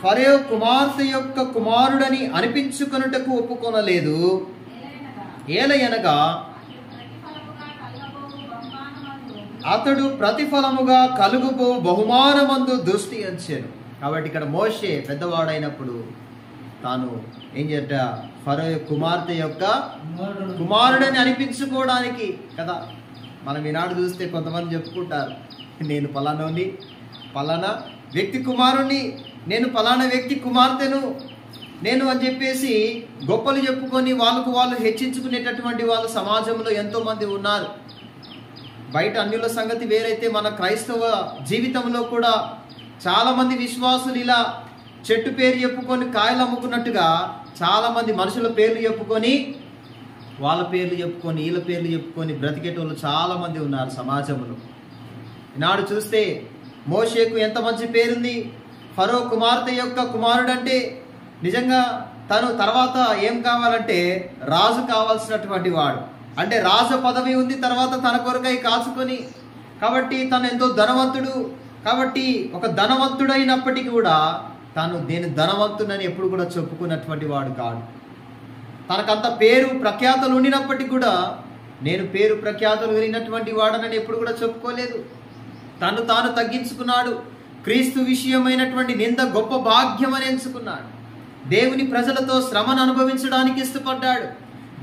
A: ఫరో కుమార్తె యొక్క కుమారుడని అనిపించుకొనుటకు ఒప్పుకొనలేదు. ఏలయనగా అతడు ప్రతిఫలముగా కలుగుబో బహుమానమందు దృష్టి ఉంచెను. కాబట్టి ఇక్కడ మోషే పెద్దవాడైనప్పుడు తాను ఏం చేట ఫరో కుమార్తె యొక్క కుమారుడని అనిపించుకోవడానికి కదా. మనం ఈనాడు చూస్తే కొంతమంది చెప్పుకుంటారు, నేను పలానోని, పలానా వ్యక్తి కుమారుణ్ణి, నేను పలానా వ్యక్తి కుమార్తెను నేను అని చెప్పేసి గొప్పలు చెప్పుకొని వాళ్ళకు వాళ్ళు హెచ్చించుకునేటటువంటి వాళ్ళు సమాజంలో ఎంతో మంది ఉన్నారు. బయట అన్యుల సంగతి వేరైతే మన క్రైస్తవ జీవితంలో కూడా చాలా మంది విశ్వాసులు ఇలా చెట్టు పేరు చెప్పుకొని కాయలు అమ్ముకున్నట్టుగా చాలా మంది మనుషుల పేర్లు చెప్పుకొని, వాళ్ళ పేర్లు చెప్పుకొని, వీళ్ళ పేర్లు చెప్పుకొని బ్రతికేటోళ్ళు చాలా మంది ఉన్నారు సమాజంలో. ఈనాడు చూస్తే మోషేకు ఎంత మంచి పేరుంది. ఫరో కుమార్తె యొక్క కుమారుడు అంటే నిజంగా తను తర్వాత ఏం కావాలంటే రాజు కావాల్సినటువంటి వాడు. అంటే రాజ పదవి ఉంది, తర్వాత తన కొరకై కాచుకొని, కాబట్టి తను ఎంతో ధనవంతుడు. కాబట్టి ఒక ధనవంతుడైనప్పటికీ కూడా తాను దేని ధనవంతుడని ఎప్పుడు కూడా చెప్పుకున్నటువంటి వాడు కాదు. తనకంత పేరు ప్రఖ్యాతలు ఉండినప్పటికీ కూడా నేను పేరు ప్రఖ్యాతలు కలిగినటువంటి వాడనని ఎప్పుడు కూడా చెప్పుకోలేదు. తను తాను తగ్గించుకున్నాడు. క్రీస్తు విషయమైనటువంటి నింద గొప్ప భాగ్యం అని ఎంచుకున్నాడు. దేవుని ప్రజలతో శ్రమను అనుభవించడానికి ఇష్టపడ్డాడు.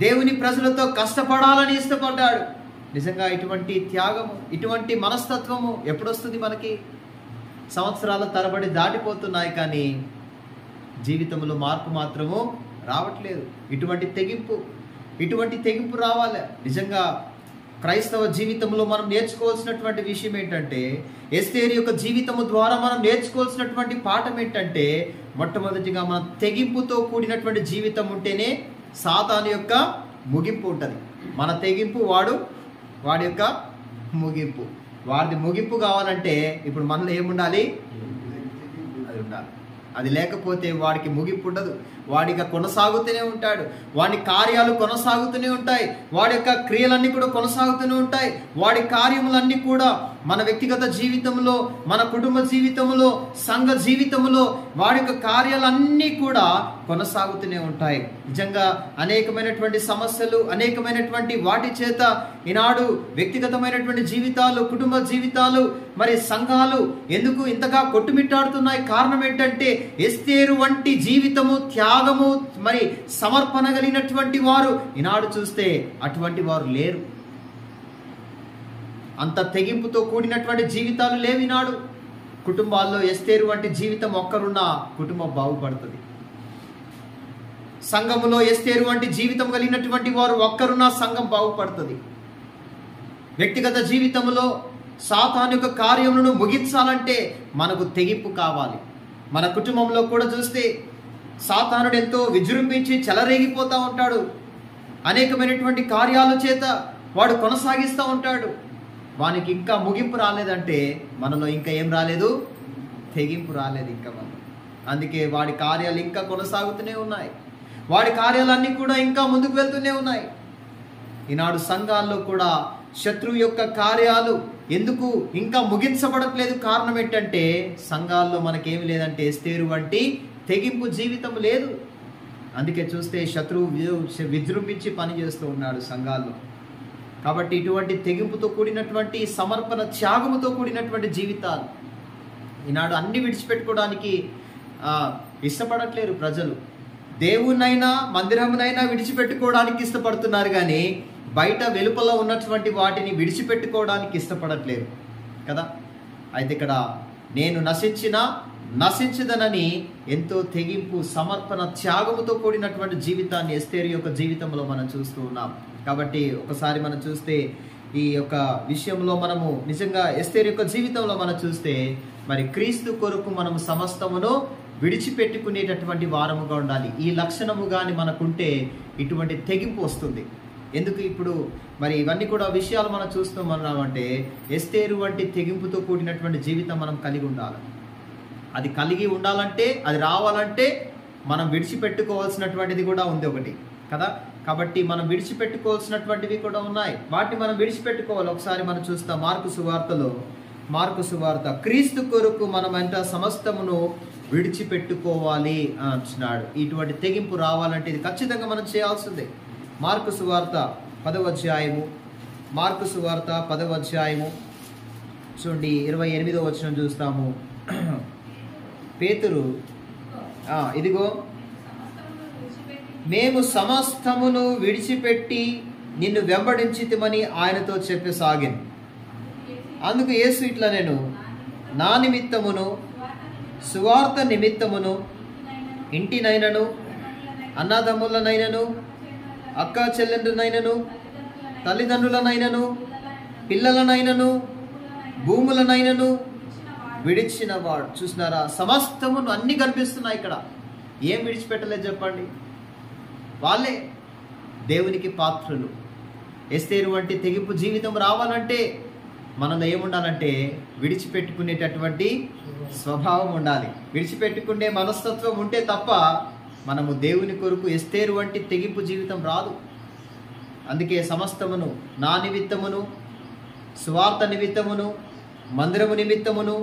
A: దేవుని ప్రజలతో కష్టపడాలని ఇష్టపడ్డాడు. నిజంగా ఇటువంటి త్యాగము, ఇటువంటి మనస్తత్వము ఎప్పుడొస్తుంది మనకి? సంవత్సరాల తరబడి దాటిపోతున్నాయి కానీ జీవితంలో మార్పు మాత్రము రావట్లేదు. ఇటువంటి తెగింపు రావాలి. నిజంగా క్రైస్తవ జీవితంలో మనం నేర్చుకోవాల్సినటువంటి విషయం ఏంటంటే, ఎస్తేరు యొక్క జీవితము ద్వారా మనం నేర్చుకోవాల్సినటువంటి పాఠం ఏంటంటే, మొట్టమొదటిగా మన తెగింపుతో కూడినటువంటి జీవితం ఉంటేనే సాతాను యొక్క ముగింపు ఉంటుంది. మన తెగింపు వాడి యొక్క ముగింపు. వాడిది ముగింపు కావాలంటే ఇప్పుడు మనలో ఏముండాలి? అది ఉండాలి. అది లేకపోతే వాడికి ముగింపు ఉండదు. వాడిగా కొనసాగుతూనే ఉంటాడు. వాడి కార్యాలు కొనసాగుతూనే ఉంటాయి. వాడి యొక్క క్రియలన్నీ కూడా కొనసాగుతూనే ఉంటాయి. వాడి కార్యములన్నీ కూడా మన వ్యక్తిగత జీవితంలో, మన కుటుంబ జీవితంలో, సంఘ జీవితంలో వాడి యొక్క కార్యాలన్నీ కూడా కొనసాగుతూనే ఉంటాయి. నిజంగా అనేకమైనటువంటి సమస్యలు, అనేకమైనటువంటి వాటి చేత ఈనాడు వ్యక్తిగతమైనటువంటి జీవితాలు, కుటుంబ జీవితాలు, మరి సంఘాలు ఎందుకు ఇంతగా కొట్టుమిట్టాడుతున్నాయి? కారణం ఏంటంటే ఎస్తేరు వంటి జీవితము, త్యాగము, మరి సమర్పణ కలిగినటువంటి వారు ఈనాడు చూస్తే అటువంటి వారు లేరు. అంత తెగింపుతో కూడినటువంటి జీవితాలు లేవు ఈనాడు. కుటుంబాల్లో ఎస్తేరు వంటి జీవితం ఒక్కరున్నా కుటుంబం బాగుపడుతుంది. సంఘములో ఎస్తేరు వంటి జీవితం కలిగినటువంటి వారు ఒక్కరున్నా సంఘం బాగుపడుతుంది. వ్యక్తిగత జీవితంలో సాతాను యొక్క కార్యములను ముగించాలంటే మనకు తెగింపు కావాలి. మన కుటుంబంలో కూడా చూస్తే సాతానుడు ఎంతో విజృంభించి చెలరేగిపోతూ ఉంటాడు. అనేకమైనటువంటి కార్యాల చేత వాడు కొనసాగిస్తూ ఉంటాడు. వానికి ఇంకా ముగింపు రాలేదంటే మనలో ఇంకా ఏం రాలేదు? తెగింపు రాలేదు ఇంకా మనం. అందుకే వాడి కార్యాలు ఇంకా కొనసాగుతూనే ఉన్నాయి. వాడి కార్యాలన్నీ కూడా ఇంకా ముందుకు వెళ్తూనే ఉన్నాయి. ఈనాడు సంఘాల్లో కూడా శత్రువు యొక్క కార్యాలు ఎందుకు ఇంకా ముగించబడట్లేదు? కారణం ఏంటంటే సంఘాల్లో మనకేమి లేదంటే ఎస్తేరు వంటి తెగింపు జీవితం లేదు. అందుకే చూస్తే శత్రువు విజృంభించి పనిచేస్తూ ఉన్నాడు సంఘాల్లో. కాబట్టి ఇటువంటి తెగింపుతో కూడినటువంటి, సమర్పణ, త్యాగముతో కూడినటువంటి జీవితాలు ఈనాడు అన్ని విడిచిపెట్టుకోవడానికి ఇష్టపడట్లేరు ప్రజలు. దేవునైనా మందిరమునైనా విడిచిపెట్టుకోవడానికి ఇష్టపడుతున్నారు కానీ బయట వెలుపల ఉన్నటువంటి వాటిని విడిచిపెట్టుకోవడానికి ఇష్టపడట్లేరు కదా. అయితే ఇక్కడ నేను నశించదనని ఎంతో తెగింపు, సమర్పణ, త్యాగముతో కూడినటువంటి జీవితాన్ని ఎస్తేరు యొక్క జీవితంలో మనం చూస్తూ ఉన్నాం. కాబట్టి ఒకసారి మనం చూస్తే ఈ యొక్క విషయంలో మనము నిజంగా ఎస్తేరు యొక్క జీవితంలో మనం చూస్తే మరి క్రీస్తు కొరకు మనము సమస్తమును విడిచిపెట్టుకునేటటువంటి వారముగా ఉండాలి. ఈ లక్షణము కానీ మనకుంటే ఇటువంటి తెగింపు వస్తుంది. ఎందుకు ఇప్పుడు మరి ఇవన్నీ కూడా విషయాలు మనం చూస్తున్నామంటే ఎస్తేరు వంటి తెగింపుతో కూడినటువంటి జీవితం మనం కలిగి ఉండాలి. అది కలిగి ఉండాలంటే, అది రావాలంటే మనం విడిచిపెట్టుకోవాల్సినటువంటిది కూడా ఉంది ఒకటి కదా. కాబట్టి మనం విడిచిపెట్టుకోవాల్సినటువంటివి కూడా ఉన్నాయి, వాటిని మనం విడిచిపెట్టుకోవాలి. ఒకసారి మనం చూస్తాం మార్కు సువార్త క్రీస్తు కొరకు మనం అంటే సమస్తమును విడిచిపెట్టుకోవాలి అంటున్నాడు. ఇటువంటి తెగింపు రావాలంటే ఇది ఖచ్చితంగా మనం చేయాల్సిందే. మార్కు సువార్త 10వ అధ్యాయము చూడండి 28వ వచనం చూస్తాము. పేతురు ఇదిగో మేము సమస్తమును విడిచిపెట్టి నిన్ను వెంబడించితిమని ఆయనతో చెప్పసాగాను. అందుకు యేసు ఇట్లా, నేను నా నిమిత్తమును సువార్త నిమిత్తమును ఇంటినైనను అన్నదమ్ములనైనను అక్క చెల్లెండ్రునైనను తల్లిదండ్రులనైనను పిల్లలనైనను భూములనైనను విడిచిన వాడు. చూసినారా, సమస్తమును అన్ని కనిపిస్తున్నాయి ఇక్కడ. ఏం విడిచిపెట్టలేదు చెప్పండి? వాళ్ళే దేవునికి పాత్రులు. ఎస్తేరు వంటి తెగింపు జీవితం రావాలంటే మనలో ఏముండాలంటే విడిచిపెట్టుకునేటటువంటి స్వభావం ఉండాలి. విడిచిపెట్టుకునే మనస్తత్వం ఉంటే తప్ప మనము దేవుని కొరకు ఎస్తేరు వంటి తెగింపు జీవితం రాదు. అందుకే సమస్తమును నా నిమిత్తమును సువార్త నిమిత్తమును మందిరము నిమిత్తమును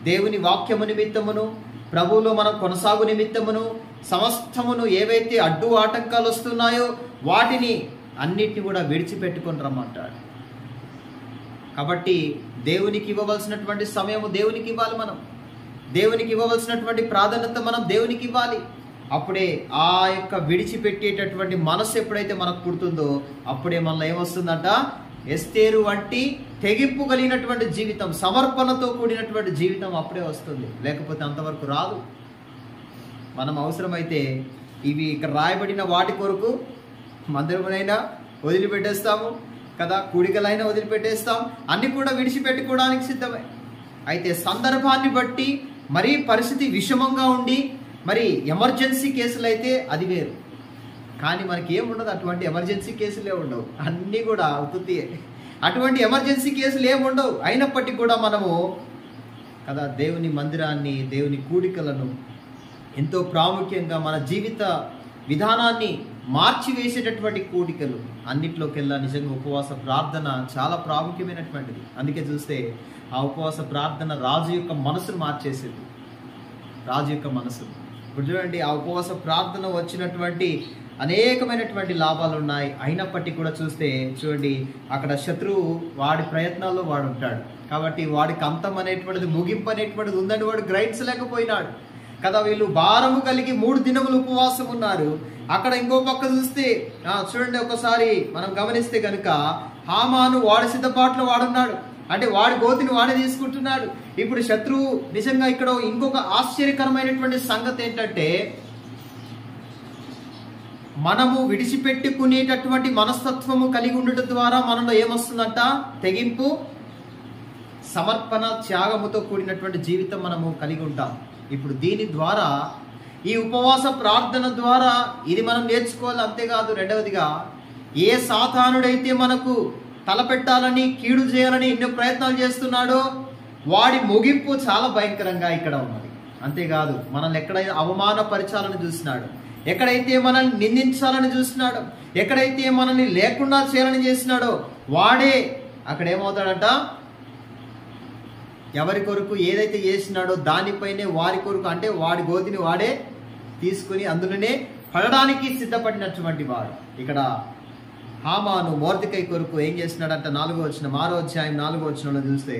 A: దేవుని వాక్యము నిమిత్తమును ప్రభువులో మనం కొనసాగు నిమిత్తమును సమస్తమును ఏవైతే అడ్డు ఆటంకాలు వస్తున్నాయో వాటిని అన్నిటిని కూడా విడిచిపెట్టుకొని రమ్మంటాడు. కాబట్టి దేవునికి ఇవ్వవలసినటువంటి సమయము దేవునికి ఇవ్వాలి. మనం దేవునికి ఇవ్వవలసినటువంటి ప్రాధాన్యత మనం దేవునికి ఇవ్వాలి. అప్పుడే ఆ యొక్క విడిచిపెట్టేటటువంటి మనసు ఎప్పుడైతే మనకు పుడుతుందో అప్పుడే మనలో ఏమొస్తుందంట, ఎస్తేరు వంటి తెగింపు కలిగినటువంటి జీవితం, సమర్పణతో కూడినటువంటి జీవితం అప్పుడే వస్తుంది. లేకపోతే అంతవరకు రాదు. మనం అవసరమైతే ఇవి ఇక్కడ రాయబడిన వాటి కొరకు మందిరమునైనా వదిలిపెట్టేస్తాము కదా, కూడికలైనా వదిలిపెట్టేస్తాం, అన్ని కూడా విడిచిపెట్టుకోవడానికి సిద్ధమే. అయితే సందర్భాన్ని బట్టి మరీ పరిస్థితి విషమంగా ఉండి మరి ఎమర్జెన్సీ కేసులు అయితే అది వేరు. కానీ మనకి ఏముండదు, అటువంటి ఎమర్జెన్సీ కేసులే ఉండవు, అన్నీ కూడా అవుతుందియే. అటువంటి ఎమర్జెన్సీ కేసులు ఏముండవు. అయినప్పటికీ కూడా మనము కదా దేవుని మందిరాన్ని, దేవుని కూడికలను ఎంతో ప్రాముఖ్యంగా మన జీవిత విధానాన్ని మార్చివేసేటటువంటి కూడికలు అన్నిట్లోకెల్లా నిజంగా ఉపవాస ప్రార్థన చాలా ప్రాముఖ్యమైనటువంటిది. అందుకే చూస్తే ఆ ఉపవాస ప్రార్థన రాజు యొక్క మనసును మార్చేసేది. రాజు యొక్క మనసు ఇప్పుడు చూడండి, ఆ ఉపవాస ప్రార్థన వచ్చినటువంటి అనేకమైనటువంటి లాభాలు ఉన్నాయి. అయినప్పటికీ కూడా చూస్తే చూడండి, అక్కడ శత్రువు వాడి ప్రయత్నాల్లో వాడు ఉంటాడు. కాబట్టి వాడికి అంతం అనేటువంటిది, ముగింపు అనేటువంటిది ఉందని వాడు గ్రహించలేకపోయినాడు కదా. వీళ్ళు భారము కలిగి 3 దినములు ఉపవాసం ఉన్నారు. అక్కడ ఇంకో పక్క చూస్తే చూడండి, ఒకసారి మనం గమనిస్తే కనుక హామాను వాడి సిద్ధపాట్లో వాడున్నాడు. అంటే వాడి గోతిని వాడే తీసుకుంటున్నాడు. ఇప్పుడు శత్రువు నిజంగా ఇక్కడ ఇంకొక ఆశ్చర్యకరమైనటువంటి సంగతి ఏంటంటే, మనము విడిచిపెట్టుకునేటటువంటి మనస్తత్వము కలిగి ఉండటం ద్వారా మనలో ఏమొస్తుందంట, తెగింపు, సమర్పణ, త్యాగముతో కూడినటువంటి జీవితం మనము కలిగి ఉంటాం. ఇప్పుడు దీని ద్వారా, ఈ ఉపవాస ప్రార్థన ద్వారా ఇది మనం నేర్చుకోవాలి. అంతేకాదు, రెండవదిగా ఏ సాతానుడైతే మనకు తలపెట్టాలని, కీడు చేయాలని ఎన్నో ప్రయత్నాలు చేస్తున్నాడో వాడి ముగింపు చాలా భయంకరంగా ఇక్కడ ఉన్నది. అంతేకాదు, మనల్ని ఎక్కడైతే అవమానపరచాలని చూస్తున్నాడు, ఎక్కడైతే మనల్ని నిందించాలని చూస్తున్నాడో, ఎక్కడైతే మనల్ని లేకుండా చేయాలని చేస్తున్నాడో వాడే అక్కడ ఏమవుతాడంట, ఎవరి కొరకు ఏదైతే చేసినాడో దానిపైనే వారి కొరకు, అంటే వాడి గోతిని వాడే తీసుకుని అందులోనే పడడానికి సిద్ధపడినటువంటి వాడు. ఇక్కడ హామాను మొర్దెకై కొరకు ఏం చేస్తున్నాడంట, 6వ అధ్యాయం 4వ వచనంలో చూస్తే,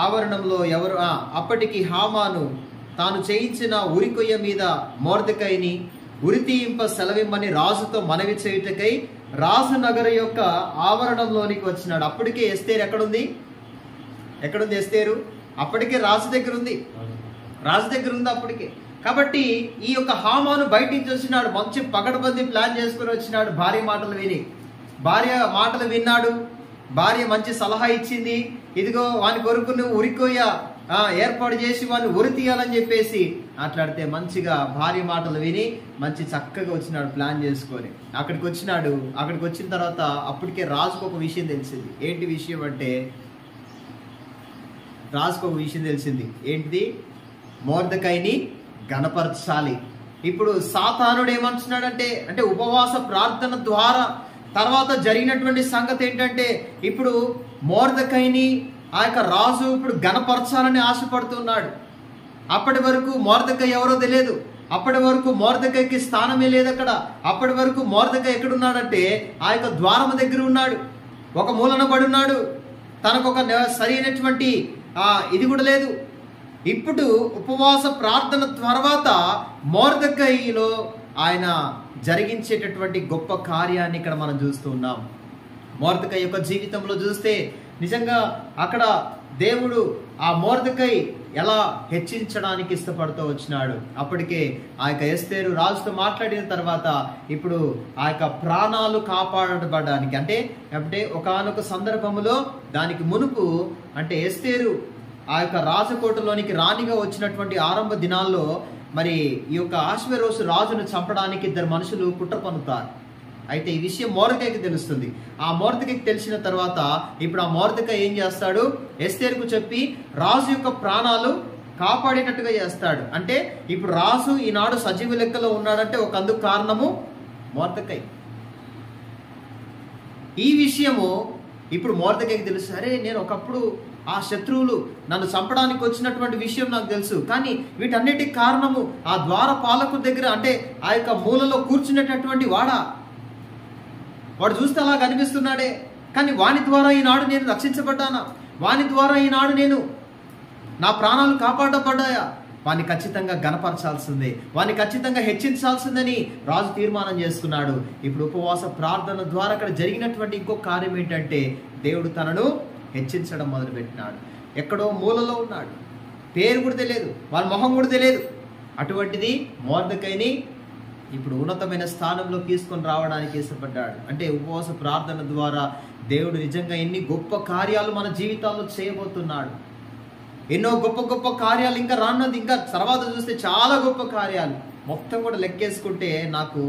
A: ఆవరణంలో ఎవరు అప్పటికి హామాను తాను చేయించిన ఉరికొయ్య మీద మొర్దెకైని ఉరితీయింప సెలవిమ్మని రాజుతో మనవి చేయుటకై రాజు నగర యొక్క ఆవరణంలోనికి వచ్చినాడు. అప్పటికే ఎస్తేరు ఎక్కడుంది ఎస్తేరు? అప్పటికే రాజు దగ్గర ఉంది అప్పటికే. కాబట్టి ఈ యొక్క హామాను బయట నుంచి వచ్చినాడు, మంచి పకడ్బందీ ప్లాన్ చేసుకుని వచ్చినాడు. భార్య మాటలు విన్నాడు, భార్య మంచి సలహా ఇచ్చింది, ఇదిగో వాని కొరకు నువ్వు ఉరికొయ్య ఏర్పాటు చేసి వాడిని ఉరి తీయాలని చెప్పేసి మాట్లాడితే మంచిగా భార్య మాటలు విని మంచి చక్కగా వచ్చినాడు ప్లాన్ చేసుకొని. అక్కడికి వచ్చిన తర్వాత అప్పటికే రాజుకు ఒక విషయం తెలిసింది. ఏంటి విషయం అంటే ఏంటిది? మొర్దెకైని గణపరచాలి. ఇప్పుడు సాతానుడు ఏమంటున్నాడంటే ఉపవాస ప్రార్థన ద్వారా తర్వాత జరిగినటువంటి సంగతి ఏంటంటే ఇప్పుడు మొర్దెకైని ఆ యొక్క రాజు ఇప్పుడు గణపరచాలని ఆశపడుతున్నాడు. అప్పటి వరకు మొర్దెకై ఎవరో తెలియదు. అప్పటి వరకు మొర్దెకైకి స్థానమే లేదు అక్కడ. అప్పటి వరకు మొర్దెకై ఎక్కడున్నాడంటే ఆ యొక్క ద్వారము దగ్గర ఉన్నాడు, ఒక మూలన పడి ఉన్నాడు. తనకు ఒక సరైనటువంటి ఇది కూడా లేదు. ఇప్పుడు ఉపవాస ప్రార్థన తర్వాత మొర్దెకైలో ఆయన జరిగించేటటువంటి గొప్ప కార్యాన్ని ఇక్కడ మనం చూస్తూ ఉన్నాం. మొర్దెకై యొక్క జీవితంలో చూస్తే నిజంగా అక్కడ దేవుడు ఆ మొర్దెకై ఎలా హెచ్చించడానికి ఇష్టపడుతూ వచ్చినాడు. అప్పటికే ఆ యొక్క ఎస్తేరు రాజుతో మాట్లాడిన తర్వాత ఇప్పుడు ఆ యొక్క ప్రాణాలు కాపాడబడడానికి అంటే ఒకానొక సందర్భంలో దానికి మునుపు అంటే ఎస్తేరు ఆ యొక్క రాజకోటలోనికి రాణిగా వచ్చినటువంటి ఆరంభ దినాల్లో మరి ఈ యొక్క అహష్వేరోషు రాజును చంపడానికి 2 మనుషులు కుట్ర పన్నుతారు. అయితే ఈ విషయం మొర్దెకైకి తెలుస్తుంది. ఆ మొర్దెకైకి తెలిసిన తర్వాత ఇప్పుడు ఆ మొర్దెకై ఏం చేస్తాడు? ఎస్తేరుకు చెప్పి రాజు యొక్క ప్రాణాలు కాపాడేటట్టుగా చేస్తాడు. అంటే ఇప్పుడు రాజు ఈనాడు సజీవ లెక్కలో ఉన్నాడంటే ఒక అందుకు కారణము మొర్దెకై. ఈ విషయము ఇప్పుడు మొర్దెకైకి తెలుసు. అరే, నేను ఒకప్పుడు ఆ శత్రువులు నన్ను చంపడానికి వచ్చినటువంటి విషయం నాకు తెలుసు, కానీ వీటన్నిటికి కారణము ఆ ద్వార పాలకు దగ్గర అంటే ఆ యొక్క మూలలో కూర్చునేటటువంటి వాడు చూస్తే అలా కనిపిస్తున్నాడే, కానీ వాని ద్వారా ఈనాడు నేను రక్షించబడ్డానా? వాని ద్వారా ఈనాడు నేను నా ప్రాణాలు కాపాడబడ్డాయా? వాని ఖచ్చితంగా గణపరచాల్సిందే, వాని ఖచ్చితంగా హెచ్చించాల్సిందని రాజు తీర్మానం చేసుకున్నాడు. ఇప్పుడు ఉపవాస ప్రార్థన ద్వారా అక్కడ జరిగినటువంటి ఇంకో కార్యం ఏంటంటే దేవుడు తనను హెచ్చించడం మొదలుపెట్టినాడు. ఎక్కడో మూలలో ఉన్నాడు, పేరు కూడా తెలియదు, వాళ్ళ మొహం కూడా తెలియదు. అటువంటిది మొర్దెకైని ఇప్పుడు ఉన్నతమైన స్థానంలో తీసుకొని రావడానికి ఇష్టపడ్డాడు. అంటే ఉపవాస ప్రార్థన ద్వారా దేవుడు నిజంగా ఎన్ని గొప్ప కార్యాలు మన జీవితాల్లో చేయబోతున్నాడు. ఎన్నో గొప్ప గొప్ప కార్యాలు ఇంకా రానున్నది, ఇంకా తర్వాత చూస్తే చాలా గొప్ప కార్యాలు. మొత్తం కూడా లెక్కేసుకుంటే నాకు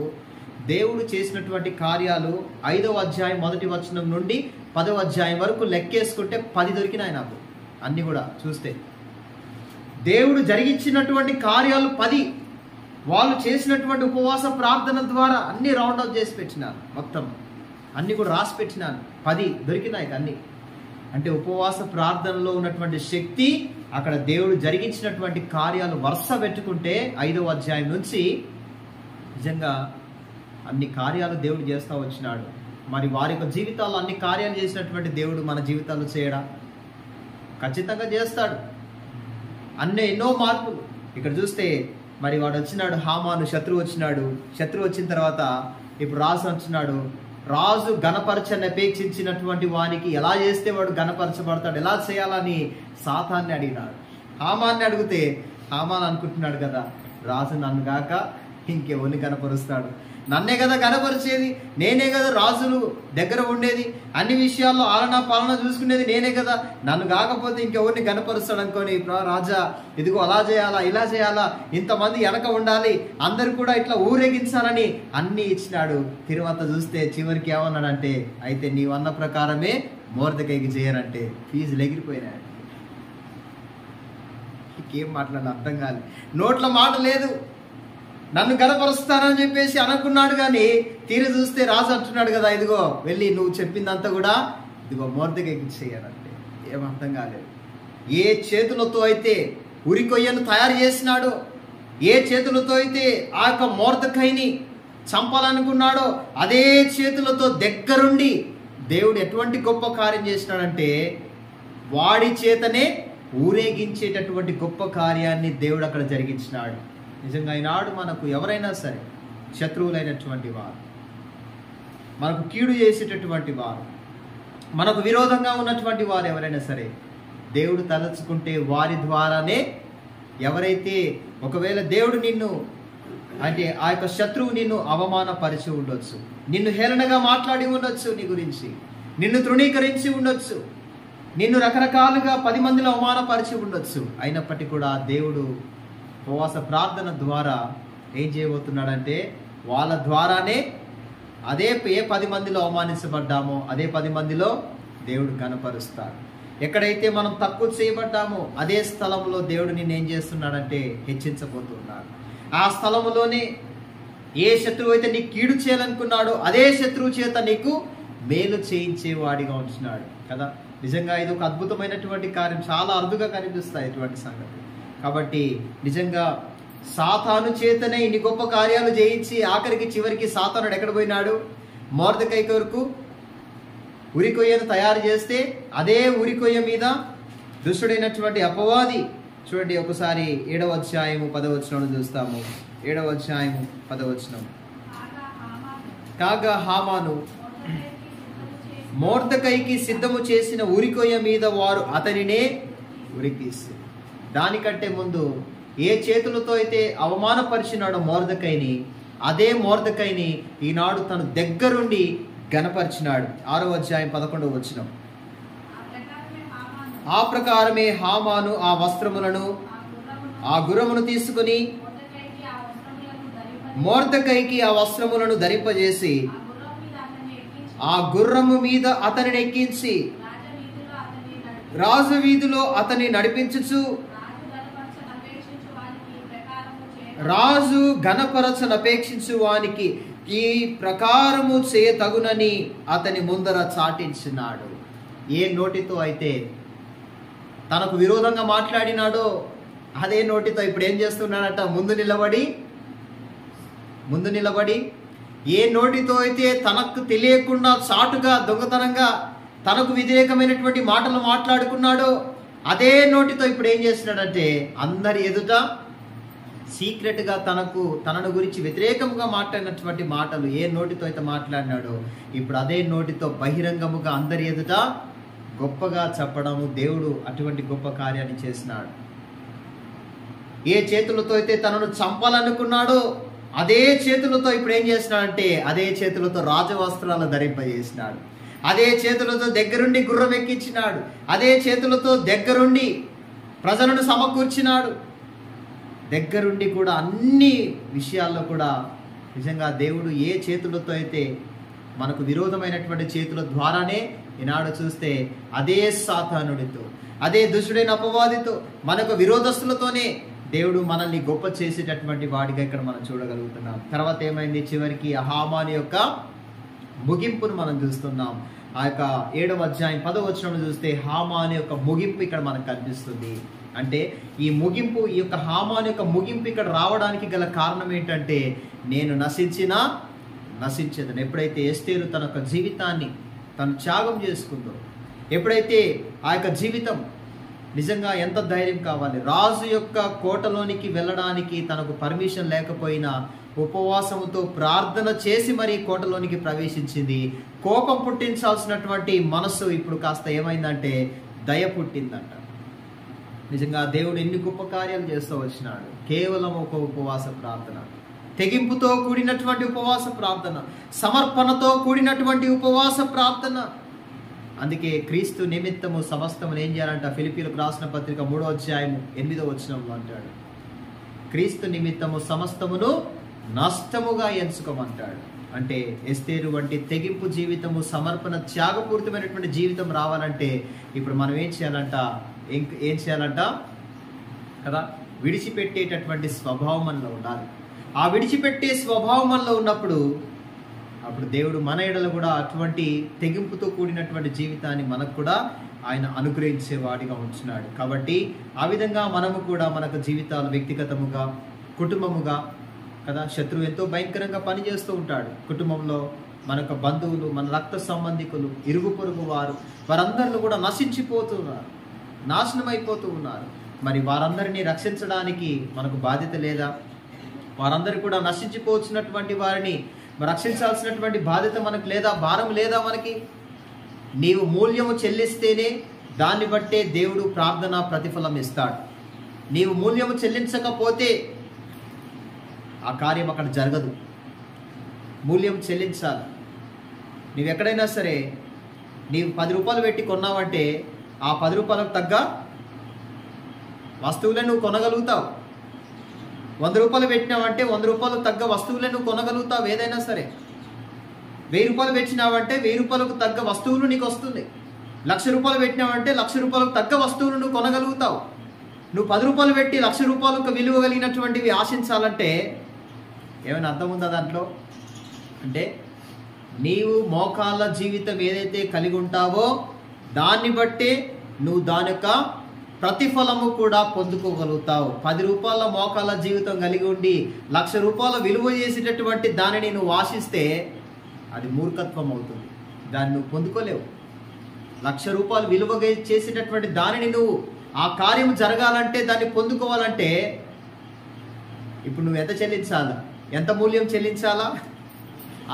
A: దేవుడు చేసినటువంటి కార్యాలు 5వ అధ్యాయం 1వ వచనం నుండి 10వ అధ్యాయం వరకు లెక్కేసుకుంటే 10 దొరికినాయి నాకు. అన్ని కూడా చూస్తే దేవుడు జరిగించినటువంటి కార్యాలు 10, వాళ్ళు చేసినటువంటి ఉపవాస ప్రార్థన ద్వారా అన్ని రౌండ్ అప్ చేసి పెట్టినాను. మొత్తం అన్ని కూడా రాసి పెట్టినాను. 10 దొరికినాయి అన్ని. అంటే ఉపవాస ప్రార్థనలో ఉన్నటువంటి శక్తి, అక్కడ దేవుడు జరిగించినటువంటి కార్యాలు వరుస పెట్టుకుంటే 5వ అధ్యాయం నుంచి నిజంగా అన్ని కార్యాలు దేవుడు చేస్తూ వచ్చినాడు. మరి వారి యొక్క జీవితాల్లో అన్ని కార్యాలు చేసినటువంటి దేవుడు మన జీవితాల్లో చేయడా? ఖచ్చితంగా చేస్తాడు. ఎన్నో మార్పులు ఇక్కడ చూస్తే మరి వాడు వచ్చినాడు, హామాను శత్రువు వచ్చినాడు. శత్రువు వచ్చిన తర్వాత ఇప్పుడు రాజు వచ్చినాడు. రాజు గణపరచని అపేక్షించినటువంటి వానికి ఎలా చేస్తే వాడు గణపరచబడతాడు, ఎలా చేయాలని సాతాన్ని అడిగినాడు. హామాన్ని అడిగితే హామాన్ అనుకుంటున్నాడు కదా, రాజు నన్ను కాక ఇంకెవరిని గణపరుస్తాడు, నన్నే కదా గణపరిచేది, నేనే కదా రాజులు దగ్గర ఉండేది, అన్ని విషయాల్లో ఆలనా పాలన చూసుకునేది నేనే కదా, నన్ను కాకపోతే ఇంకెవరిని గణపరుస్తాడు అనుకోని రాజా ఇదిగో అలా చేయాలా, ఇలా చేయాలా, ఇంతమంది వెనక ఉండాలి, అందరు కూడా ఇట్లా ఊరేగించాలని అన్ని ఇచ్చినాడు. తిరువాత చూస్తే చివరికి ఏమన్నాడంటే, అయితే నీవన్న ప్రకారమే మొర్దెకైకి చేయరంటే ఫీజులు ఎగిరిపోయినాడు. ఇంకేం మాట్లాడాలి అర్థం కాదు, నోట్ల మాట లేదు. నన్ను గణపరుస్తానని చెప్పేసి అనుకున్నాడు, కానీ తీరు చూస్తే రాజు అంటున్నాడు కదా, ఇదిగో వెళ్ళి నువ్వు చెప్పిందంతా కూడా ఇదిగో మొర్దెకైకి చేయాలంటే ఏం అర్థం కాలేదు. ఏ చేతులతో అయితే ఉరికొయ్యను తయారు చేసినాడో, ఏ చేతులతో అయితే ఆ యొక్క మొర్దెకైని చంపాలనుకున్నాడో అదే చేతులతో దగ్గరుండి దేవుడు ఎటువంటి గొప్ప కార్యం చేసినాడంటే వాడి చేతనే ఊరేగించేటటువంటి గొప్ప కార్యాన్ని దేవుడు అక్కడ జరిగించినాడు. నిజంగా ఈనాడు మనకు ఎవరైనా సరే శత్రువులైనటువంటి వారు, మనకు కీడు చేసేటటువంటి వారు, మనకు విరోధంగా ఉన్నటువంటి వారు ఎవరైనా సరే దేవుడు తలచుకుంటే వారి ద్వారానే ఎవరైతే ఒకవేళ దేవుడు నిన్ను అంటే ఆ యొక్క శత్రువు నిన్ను అవమానపరిచి ఉండొచ్చు, నిన్ను హేళనగా మాట్లాడి ఉండొచ్చు, నీ గురించి నిన్ను తృణీకరించి ఉండొచ్చు, నిన్ను రకరకాలుగా 10 మందిలో అవమానపరిచి ఉండొచ్చు. అయినప్పటికీ కూడా దేవుడు ఉపవాస ప్రార్థన ద్వారా ఏం చేయబోతున్నాడంటే వాళ్ళ ద్వారానే అదే ఏ 10 మందిలో అవమానించబడ్డామో అదే 10 మందిలో దేవుడు ఘనపరుస్తాడు. ఎక్కడైతే మనం తక్కువ చేయబడ్డామో అదే స్థలంలో దేవుడు నిన్ను ఏం చేస్తున్నాడంటే హెచ్చించబోతున్నాడు. ఆ స్థలంలోనే ఏ శత్రువు అయితే నీకు కీడు చేయాలనుకున్నాడో అదే శత్రువు చేత నీకు మేలు చేయించేవాడిగా ఉంటున్నాడు కదా. నిజంగా ఇది ఒక అద్భుతమైనటువంటి కార్యం. చాలా అరుదుగా కనిపిస్తాయి ఇటువంటి సంగతి. కాబట్టి నిజంగా సాతాను చేతనే ఇన్ని గొప్ప కార్యాలు చేయించి ఆఖరికి చివరికి సాతానుడు ఎక్కడ పోయినాడు? మొర్దెకై కొరకు ఉరికొయ్యను తయారు చేస్తే అదే ఉరికొయ్య మీద దుష్టుడైనటువంటి అపవాది చూడండి, ఒకసారి 7వ అధ్యాయము 10వ వచనం చూస్తాము. 7వ అధ్యాయము 10వ వచనం. కాగా హామాను మొర్దెకైకి సిద్ధము చేసిన ఉరికొయ్య మీద వారు అతనినే ఉరితీసి. దానికంటే ముందు ఏ చేతులతో అయితే అవమానపరిచినాడో మొర్దెకైని, అదే మొర్దెకైని ఈనాడు తను దగ్గరుండి గణపరిచినాడు. 6వ అధ్యాయం 11వ వచనం. ఆ ప్రకారమే హామాను ఆ వస్త్రములను ఆ గుర్రమును తీసుకుని మొర్దెకైకి ఆ వస్త్రములను ధరింపజేసి ఆ గుర్రము మీద అతనిని ఎక్కించి రాజు వీధిలో అతని నడిపించుచు రాజు ఘనపరచనపేక్షించు వానికి ఈ ప్రకారము చేయతగునని అతని ముందర చాటించినాడు. ఏ నోటితో అయితే తనకు విరోధంగా మాట్లాడినాడో అదే నోటితో ఇప్పుడు ఏం చేస్తున్నాడట? ముందు నిలబడి ఏ నోటితో అయితే తనకు తెలియకుండా చాటుగా దొంగతనంగా తనకు వ్యతిరేకమైనటువంటి మాటలు మాట్లాడుకున్నాడో అదే నోటితో ఇప్పుడు ఏం చేస్తున్నాడంటే అందరి ఎదుట సీక్రెట్గా తనను గురించి వ్యతిరేకంగా మాట్లాడినటువంటి మాటలు ఏ నోటితో అయితే మాట్లాడినాడో ఇప్పుడు అదే నోటితో బహిరంగముగా అందరి ఎదుట గొప్పగా చెప్పడము. దేవుడు అటువంటి గొప్ప కార్యాన్ని చేసినాడు. ఏ చేతులతో అయితే తనను చంపాలనుకున్నాడో అదే చేతులతో ఇప్పుడు ఏం చేసినాడంటే అదే చేతులతో రాజవస్త్రాలు ధరింపజేసినాడు. అదే చేతులతో దగ్గరుండి గుర్రం ఎక్కించినాడు. అదే చేతులతో దగ్గరుండి ప్రజలను సమకూర్చినాడు. దగ్గరుండి కూడా అన్ని విషయాల్లో కూడా నిజంగా దేవుడు ఏ చేతులతో అయితే మనకు విరోధమైనటువంటి చేతుల ద్వారానే ఈనాడు చూస్తే అదే సాతానుడితో అదే దుష్టుడైన అపవాదితో మనకు విరోధస్తులతోనే దేవుడు మనల్ని గొప్ప చేసేటటువంటి వాడిగా ఇక్కడ మనం చూడగలుగుతున్నాం. తర్వాత ఏమైంది? చివరికి హామాను యొక్క ముగింపును మనం చూస్తున్నాం. ఆ యొక్క 7వ అధ్యాయం 10వ వచనం చూస్తే హామాను యొక్క ముగింపు ఇక్కడ మనకు కనిపిస్తుంది. అంటే ఈ ముగింపు, ఈ యొక్క హామాను యొక్క ముగింపు ఇక్కడ రావడానికి గల కారణం ఏంటంటే నేను నశించేదని. ఎప్పుడైతే ఎస్తేరు తన యొక్క జీవితాన్ని తను త్యాగం చేసుకుందో, ఎప్పుడైతే ఆ యొక్క జీవితం నిజంగా ఎంత ధైర్యం కావాలి, రాజు యొక్క కోటలోనికి వెళ్ళడానికి తనకు పర్మిషన్ లేకపోయినా ఉపవాసముతో ప్రార్థన చేసి మరీ కోటలోనికి ప్రవేశించింది. కోపం పుట్టించాల్సినటువంటి మనసు ఇప్పుడు కాస్త ఏమైందంటే దయ పుట్టిందంట. నిజంగా దేవుడు ఎన్ని గొప్ప కార్యాలు చేస్తూ వచ్చినాడు. కేవలం ఒక ఉపవాస ప్రార్థన, తెగింపుతో కూడినటువంటి ఉపవాస ప్రార్థన, సమర్పణతో కూడినటువంటి ఉపవాస ప్రార్థన. అందుకే క్రీస్తు నిమిత్తము సమస్తమును ఏం చేయాలంట? ఫిలిప్పీలకు రాసిన పత్రిక 3వ అధ్యాయం 8వ వచనంలో అంటాడు, క్రీస్తు నిమిత్తము సమస్తమును నష్టముగా ఎంచుకోమంటాడు. అంటే ఎస్తేరు వంటి తెగింపు జీవితము, సమర్పణ, త్యాగపూరితమైనటువంటి జీవితం రావాలంటే ఇప్పుడు మనం ఏం చేయాలంట కదా? విడిచిపెట్టేటటువంటి స్వభావం మనలో ఉండాలి. ఆ విడిచిపెట్టే స్వభావం మనలో ఉన్నప్పుడు అప్పుడు దేవుడు మన ఎడల కూడా అటువంటి తెగింపుతో కూడినటువంటి జీవితాన్ని మనకు కూడా ఆయన అనుగ్రహించేవాడిగా ఉంటున్నాడు. కాబట్టి ఆ విధంగా మనము కూడా మనకు జీవితాలు వ్యక్తిగతముగా, కుటుంబముగా కదా, శత్రువు ఎంతో భయంకరంగా పనిచేస్తూ ఉంటాడు. కుటుంబంలో మనకు బంధువులు, మన రక్త సంబంధికులు, ఇరుగు పొరుగు వారందరిలో కూడా నశించిపోతున్నారు, నాశనం అయిపోతూ ఉన్నారు. మరి వారందరినీ రక్షించడానికి మనకు బాధ్యత లేదా? వారందరూ కూడా నశించిపోతున్నటువంటి వారిని రక్షించాల్సినటువంటి బాధ్యత మనకు లేదా? భారం లేదా మనకి? నీవు మూల్యము చెల్లిస్తేనే దాన్ని బట్టే దేవుడు ప్రార్థన ప్రతిఫలం ఇస్తాడు. నీవు మూల్యము చెల్లించకపోతే ఆ కార్యం అక్కడ జరగదు. మూల్యం చెల్లించాలి. నీవు ఎక్కడైనా సరే నీవు 10 రూపాయలు పెట్టి కొన్నావంటే ఆ 10 రూపాయలకు తగ్గ వస్తువులే నువ్వు కొనగలుగుతావు. 100 రూపాయలు పెట్టినావంటే 100 రూపాయలకు తగ్గ వస్తువులే నువ్వు కొనగలుగుతావు. ఏదైనా సరే 1000 రూపాయలు పెట్టినావంటే 1000 రూపాయలకు తగ్గ వస్తువులు నీకు వస్తుంది. 1,00,000 రూపాయలు పెట్టినావంటే 1,00,000 రూపాయలకు తగ్గ వస్తువులు నువ్వు కొనగలుగుతావు. నువ్వు 10 రూపాయలు పెట్టి 1,00,000 రూపాయలకు విలువ కలిగినటువంటివి ఆశించాలంటే ఏమైనా అర్థం ఉందా దాంట్లో? అంటే నీవు మోకాళ్ళ జీవితం ఏదైతే కలిగి ఉంటావో దాన్ని బట్టి నువ్వు దాని యొక్క ప్రతిఫలము కూడా పొందుకోగలుగుతావు. 10 రూపాయల మోకాళ్ళ జీవితం కలిగి ఉండి 1,00,000 రూపాయల విలువ చేసేటటువంటి దానిని నువ్వు ఆశిస్తే అది మూర్ఖత్వం అవుతుంది. దాన్ని నువ్వు పొందుకోలేవు. 1,00,000 రూపాయలు విలువ చేసేటటువంటి దానిని నువ్వు ఆ కార్యం జరగాలంటే దాన్ని పొందుకోవాలంటే ఇప్పుడు నువ్వు ఎంత చెల్లించాలా? ఎంత మూల్యం చెల్లించాలా?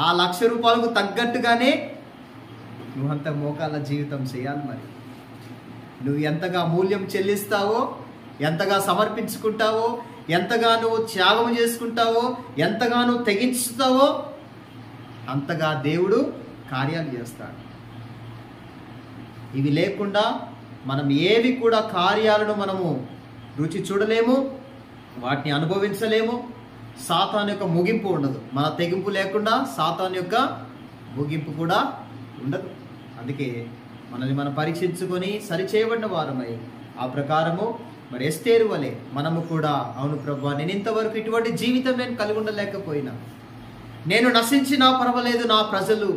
A: ఆ 1,00,000 రూపాయలకు తగ్గట్టుగానే నువ్వంత మోకాళ్ళ జీవితం చేయాలి. మరి నువ్వు ఎంతగా మూల్యం చెల్లిస్తావో, ఎంతగా సమర్పించుకుంటావో, ఎంతగా నువ్వు త్యాగం చేసుకుంటావో, ఎంతగా నువ్వు తెగించుతావో అంతగా దేవుడు కార్యాలు చేస్తాడు. ఇవి లేకుండా మనం ఏవి కూడా కార్యాలను మనము రుచి చూడలేము, వాటిని అనుభవించలేము. సాతాను యొక్క ముగింపు ఉండదు. మన తెగింపు లేకుండా సాతాను యొక్క ముగింపు కూడా ఉండదు. అందుకే మనల్ని మనం పరీక్షించుకొని సరిచేయబడిన వారమై ఆ ప్రకారము మరి ఎస్తేరు వలె మనము కూడా, అవును ప్రభువా, నేను ఇంతవరకు ఇటువంటి జీవితం నేను కలిగి ఉండలేకపోయినా, నేను నశించినా పర్వాలేదు, నా ప్రజలు,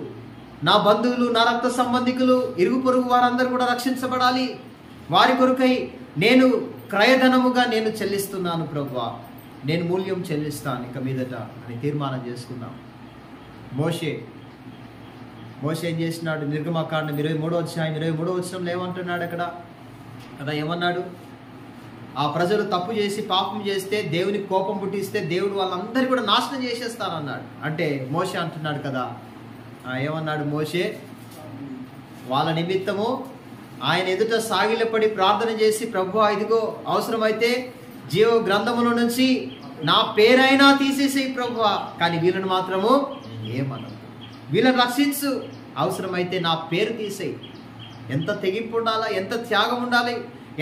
A: నా బంధువులు, నా రక్త సంబంధికులు, ఇరుగు పొరుగు వారందరూ కూడా రక్షించబడాలి, వారి కొరకై నేను క్రయధనముగా నేను చెల్లిస్తున్నాను ప్రభువా, నేను మూల్యం చెల్లిస్తాను ఇక మీదట అని తీర్మానం చేసుకున్నాం. మోషే ఏం చేసినాడు? నిర్గమకాండం 23వ అధ్యాయం 23వ వచనంలో ఏమంటున్నాడు? అక్కడ ఏమన్నాడు? ఆ ప్రజలు తప్పు చేసి పాపం చేస్తే, దేవునికి కోపం పుట్టిస్తే దేవుడు వాళ్ళందరూ కూడా నాశనం చేసేస్తానన్నాడు. అంటే మోషే అంటున్నాడు కదా, ఏమన్నాడు మోషే? వాళ్ళ నిమిత్తము ఆయన ఎదుట సాగిలపడి ప్రార్థన చేసి, ప్రభువా ఇదిగో అవసరమైతే జీవ గ్రంథముల నుంచి నా పేరైనా తీసేసేయి ప్రభువా, కానీ వీళ్ళని మాత్రము ఏమనదు, వీళ్ళని రక్షించు, అవసరమైతే నా పేరు తీసేయి. ఎంత తెగింపు ఉండాలా, ఎంత త్యాగం ఉండాలి,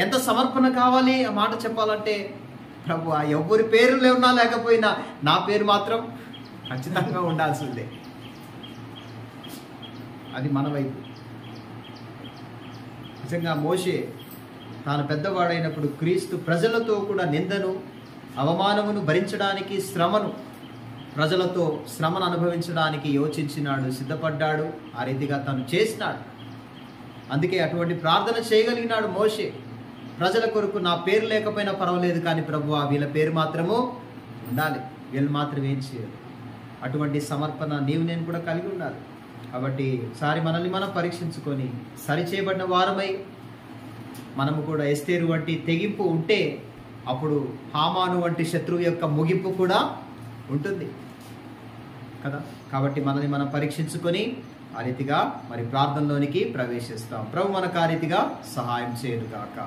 A: ఎంత సమర్పణ కావాలి ఆ మాట చెప్పాలంటే. ప్రభువా ఎవరి పేరు ఉన్నా లేకపోయినా నా పేరు మాత్రం ఖచ్చితంగా ఉండాల్సిందే. అది మన వైపు. నిజంగా మోషే తాను పెద్దవాడైనప్పుడు క్రీస్తు ప్రజలతో కూడా నిందను, అవమానమును భరించడానికి, ప్రజలతో శ్రమను అనుభవించడానికి యోచించినాడు, సిద్ధపడ్డాడు. ఆ రీతిగా తను చేసినాడు. అందుకే అటువంటి ప్రార్థన చేయగలిగినాడు మోషే. ప్రజల కొరకు నా పేరు లేకపోయినా పర్వాలేదు, కానీ ప్రభువా వీళ్ళ పేరు మాత్రము ఉండాలి, వీళ్ళు మాత్రం ఏం చేయాలి. అటువంటి సమర్పణ నీవు నేను కూడా కలిగి ఉండాలి. కాబట్టి ఒకసారి మనల్ని మనం పరీక్షించుకొని సరిచేయబడిన వారమై మనము కూడా ఎస్తేరు వంటి తెగింపు ఉంటే అప్పుడు హామాను వంటి శత్రువు యొక్క ముగింపు కూడా ఉంటుంది కదా. కాబట్టి మనల్ని మనం పరీక్షించుకొని ఆ రీతిగా మరి ప్రార్థనలోనికి ప్రవేశిస్తాం. ప్రభు మనకు ఆ రీతిగా సహాయం చేయను గాక.